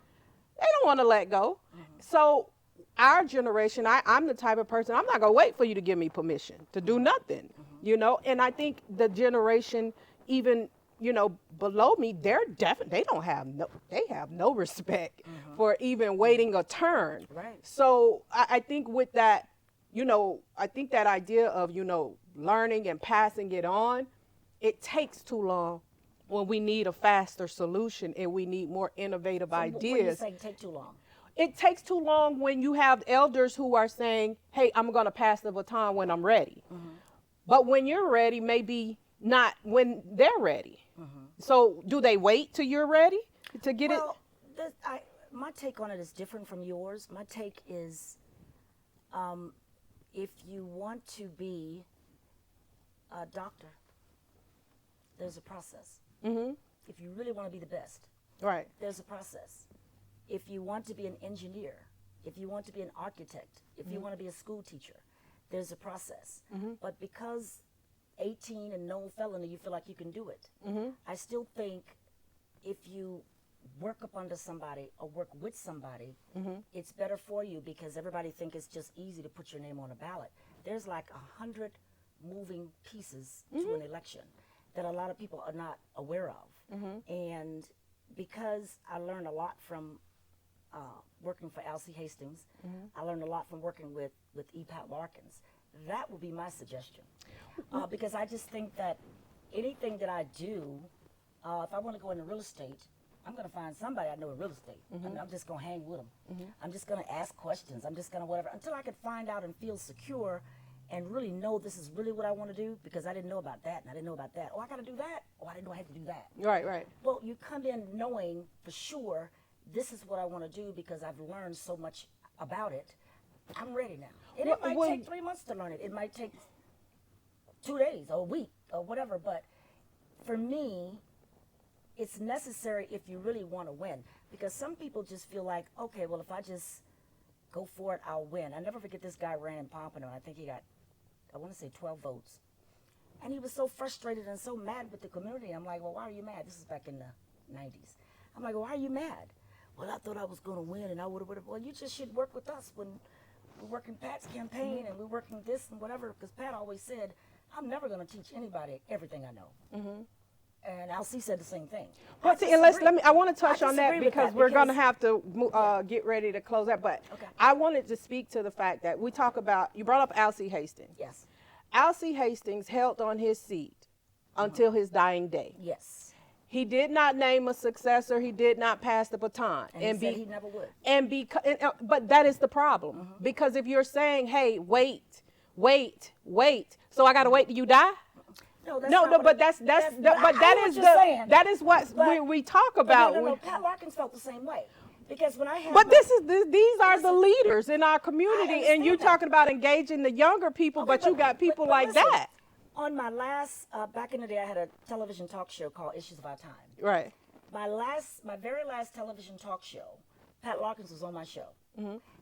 they don't want to let go. So our generation, I'm the type of person, I'm not going to wait for you to give me permission to do nothing, you know? And I think the generation even, you know, below me, they have no respect for even waiting a turn. Right. So I think with that, you know, I think that idea of, you know, learning and passing it on, it takes too long when we need a faster solution and we need more innovative ideas. What do you say take too long? It takes too long when you have elders who are saying, hey, I'm going to pass the baton when I'm ready. But when you're ready, maybe not when they're ready. So do they wait till you're ready to get it? My take on it is different from yours. My take is if you want to be a doctor, there's a process. If you really want to be the best, Right. there's a process. If you want to be an engineer, if you want to be an architect, if you want to be a school teacher, there's a process. But because 18 and no felony, you feel like you can do it. I still think if you work up under somebody or work with somebody, it's better for you because everybody think it's just easy to put your name on a ballot. There's like 100 moving pieces to an election that a lot of people are not aware of. And because I learned a lot from working for Alcee Hastings, I learned a lot from working with Pat Larkins. That would be my suggestion. Because I just think that anything that I do, if I want to go into real estate, I'm going to find somebody I know in real estate. And I'm just going to hang with them. I'm just going to ask questions. I'm just going to whatever, until I can find out and feel secure and really know this is really what I want to do, because I didn't know about that and I didn't know about that. Oh, I got to do that. Oh, I didn't know I had to do that. Right, right. Well, you come in knowing for sure this is what I want to do because I've learned so much about it. I'm ready now. And it might take 3 months to learn it. It might take 2 days or a week or whatever. But for me, it's necessary if you really want to win. Because some people just feel like, okay, well, if I just go for it, I'll win. I never forget this guy ran in Pompano. I think he got, I want to say 12 votes. And he was so frustrated and so mad with the community. I'm like, well, why are you mad? This is back in the 90s. I'm like, well, why are you mad? Well, I thought I was going to win and I would have. Well, you just should work with us when we're working Pat's campaign and we're working this and whatever. Because Pat always said, I'm never going to teach anybody everything I know. And Alcee said the same thing. But see, and I want to touch on that because we're going to have to get ready to close out. But I wanted to speak to the fact that we talk about, you brought up Alcee Hastings. Yes. Alcee Hastings held on his seat until his dying day. Yes. He did not name a successor. He did not pass the baton. And he said he never would. But that is the problem. Because if you're saying, hey, wait, so I got to wait till you die? But that is what we talk about. No, Pat Larkins felt the same way. Because when I had these are the leaders in our community, and you're talking about engaging the younger people, but you got people like that. On my last, back in the day, I had a television talk show called Issues of Our Time. Right. My very last television talk show, Pat Larkins was on my show.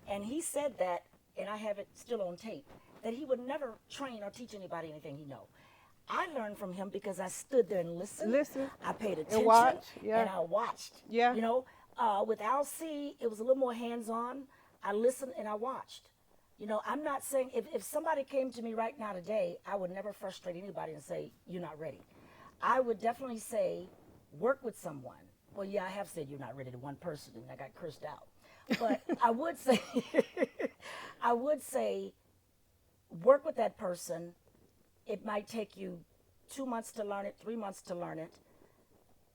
And he said that, and I have it still on tape, that he would never train or teach anybody anything he know. I learned from him because I stood there and listened. I paid attention. And I watched. Yeah. You know, with Alcee, it was a little more hands-on. I listened and I watched. You know, I'm not saying, if somebody came to me right now today, I would never frustrate anybody and say, you're not ready. I would definitely say, work with someone. Well, yeah, I have said you're not ready to one person and I got cursed out. But I would say, I would say, work with that person. It might take you 2 months to learn it, 3 months to learn it.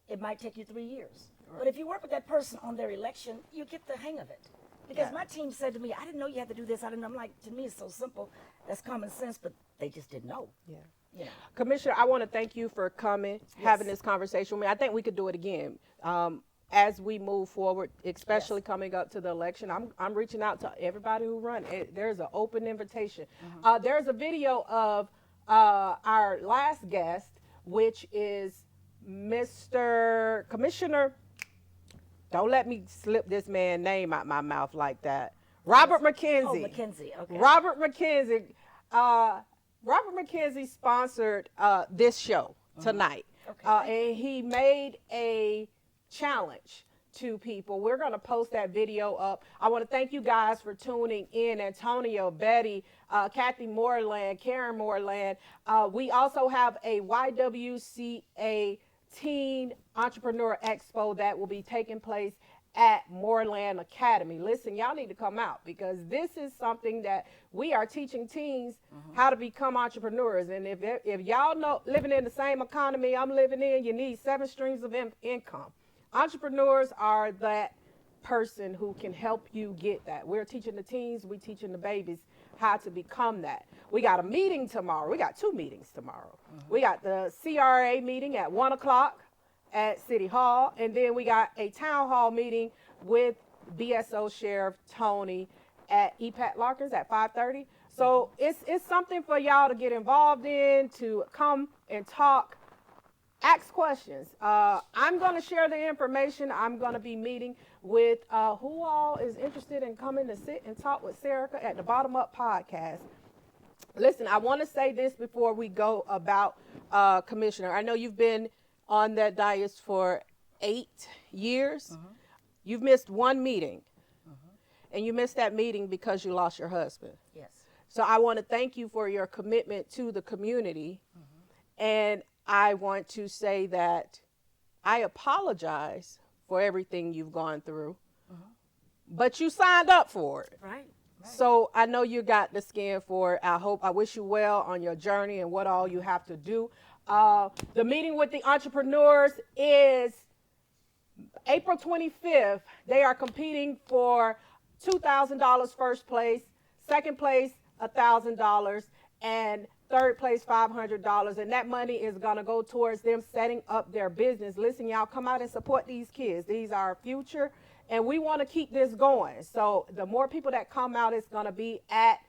It might take you 3 years. Right. But if you work with that person on their election, you get the hang of it. Because my team said to me, I didn't know you had to do this. I didn't know. I'm like, to me, it's so simple. That's common sense, but they just didn't know. Yeah. You know. Commissioner, I want to thank you for coming, having this conversation with me. I think we could do it again. As we move forward, especially coming up to the election, I'm reaching out to everybody who run. There's an open invitation. There's a video of our last guest, which is Mr. Commissioner. Don't let me slip this man's name out my mouth like that. Robert McKenzie. Oh, McKenzie. Okay. Robert McKenzie. Robert McKenzie sponsored this show tonight. Okay. And he made a challenge to people. We're going to post that video up. I want to thank you guys for tuning in. Antonio, Betty, Kathy Moreland, Karen Moreland. We also have a YWCA Teen Entrepreneur Expo that will be taking place at Moreland Academy. Listen, y'all need to come out because this is something that we are teaching teens how to become entrepreneurs. And if y'all know, living in the same economy I'm living in, you need 7 streams of income. Entrepreneurs are that person who can help you get that. We're teaching the teens, we're teaching the babies how to become that. We got a meeting tomorrow. We got 2 meetings tomorrow. We got the CRA meeting at 1 o'clock at City Hall, and then we got a town hall meeting with BSO Sheriff Tony at EPAT Lockers at 5:30. So it's something for y'all to get involved in, to come and talk, ask questions. I'm going to share the information. I'm going to be meeting with who all is interested in coming to sit and talk with Serica at the Bottom Up Podcast. Listen, I want to say this before we go about Commissioner. I know you've been on that dais for 8 years. You've missed 1 meeting, and you missed that meeting because you lost your husband. Yes. So I want to thank you for your commitment to the community, and I want to say that I apologize for everything you've gone through, but you signed up for it. Right. So I know you got the skin for it. I wish you well on your journey and what all you have to do. The meeting with the entrepreneurs is April 25th. They are competing for $2,000 first place, second place $1,000, and third place $500. And that money is going to go towards them setting up their business. Listen, y'all, come out and support these kids. These are our future, and we want to keep this going. So the more people that come out, it's going to be at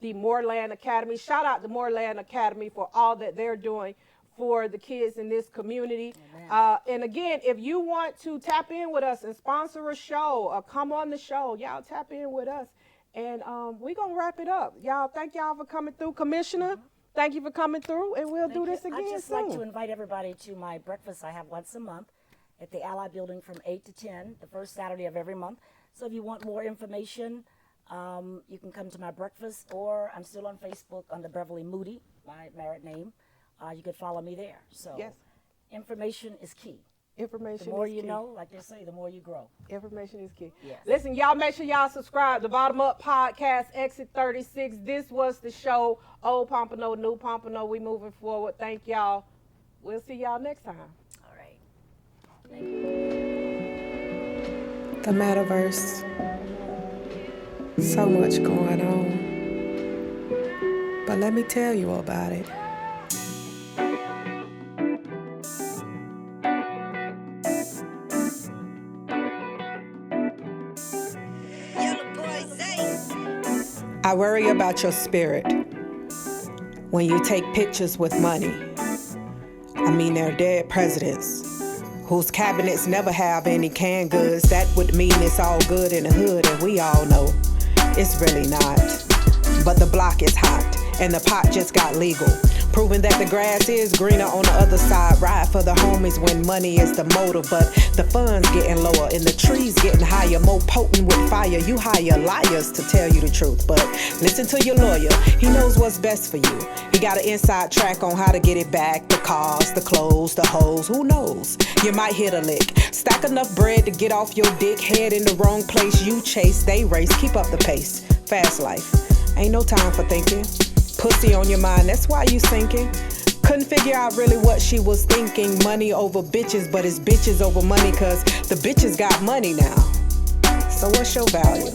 the Moreland Academy. Shout out to Moreland Academy for all that they're doing for the kids in this community. And again, if you want to tap in with us and sponsor a show or come on the show, y'all tap in with us. And we're going to wrap it up. Y'all, thank y'all for coming through. Commissioner, thank you for coming through, and we'll do this again soon. I'd just like to invite everybody to my breakfast I have once a month at the Ally Building from 8 to 10, the first Saturday of every month. So if you want more information, you can come to my breakfast, or I'm still on Facebook under Beverly Moody, my married name. You could follow me there. So information is key. Information The more is you key. know, like they say, the more you grow. Information is key. Yes. Listen, y'all, make sure y'all subscribe to Bottom Up Podcast, Exit 36. This was the show. Old Pompano, New Pompano. We moving forward. Thank y'all. We'll see y'all next time. All right. Thank you. The metaverse. So much going on. But let me tell you about it. I worry about your spirit when you take pictures with money. I mean, they're dead presidents whose cabinets never have any canned goods. That would mean it's all good in the hood, and we all know it's really not. But the block is hot, and the pot just got legal. Proving that the grass is greener on the other side. Ride for the homies when money is the motive, but the funds getting lower and the trees getting higher, more potent with fire. You hire liars to tell you the truth, but listen to your lawyer. He knows what's best for you. He got an inside track on how to get it back. The cars, the clothes, the hoes, who knows? You might hit a lick. Stack enough bread to get off your dick. Head in the wrong place, you chase, they race. Keep up the pace. Fast life. Ain't no time for thinking. Pussy on your mind, that's why you sinking. Couldn't figure out really what she was thinking. Money over bitches, but it's bitches over money, cause the bitches got money now. So what's your value?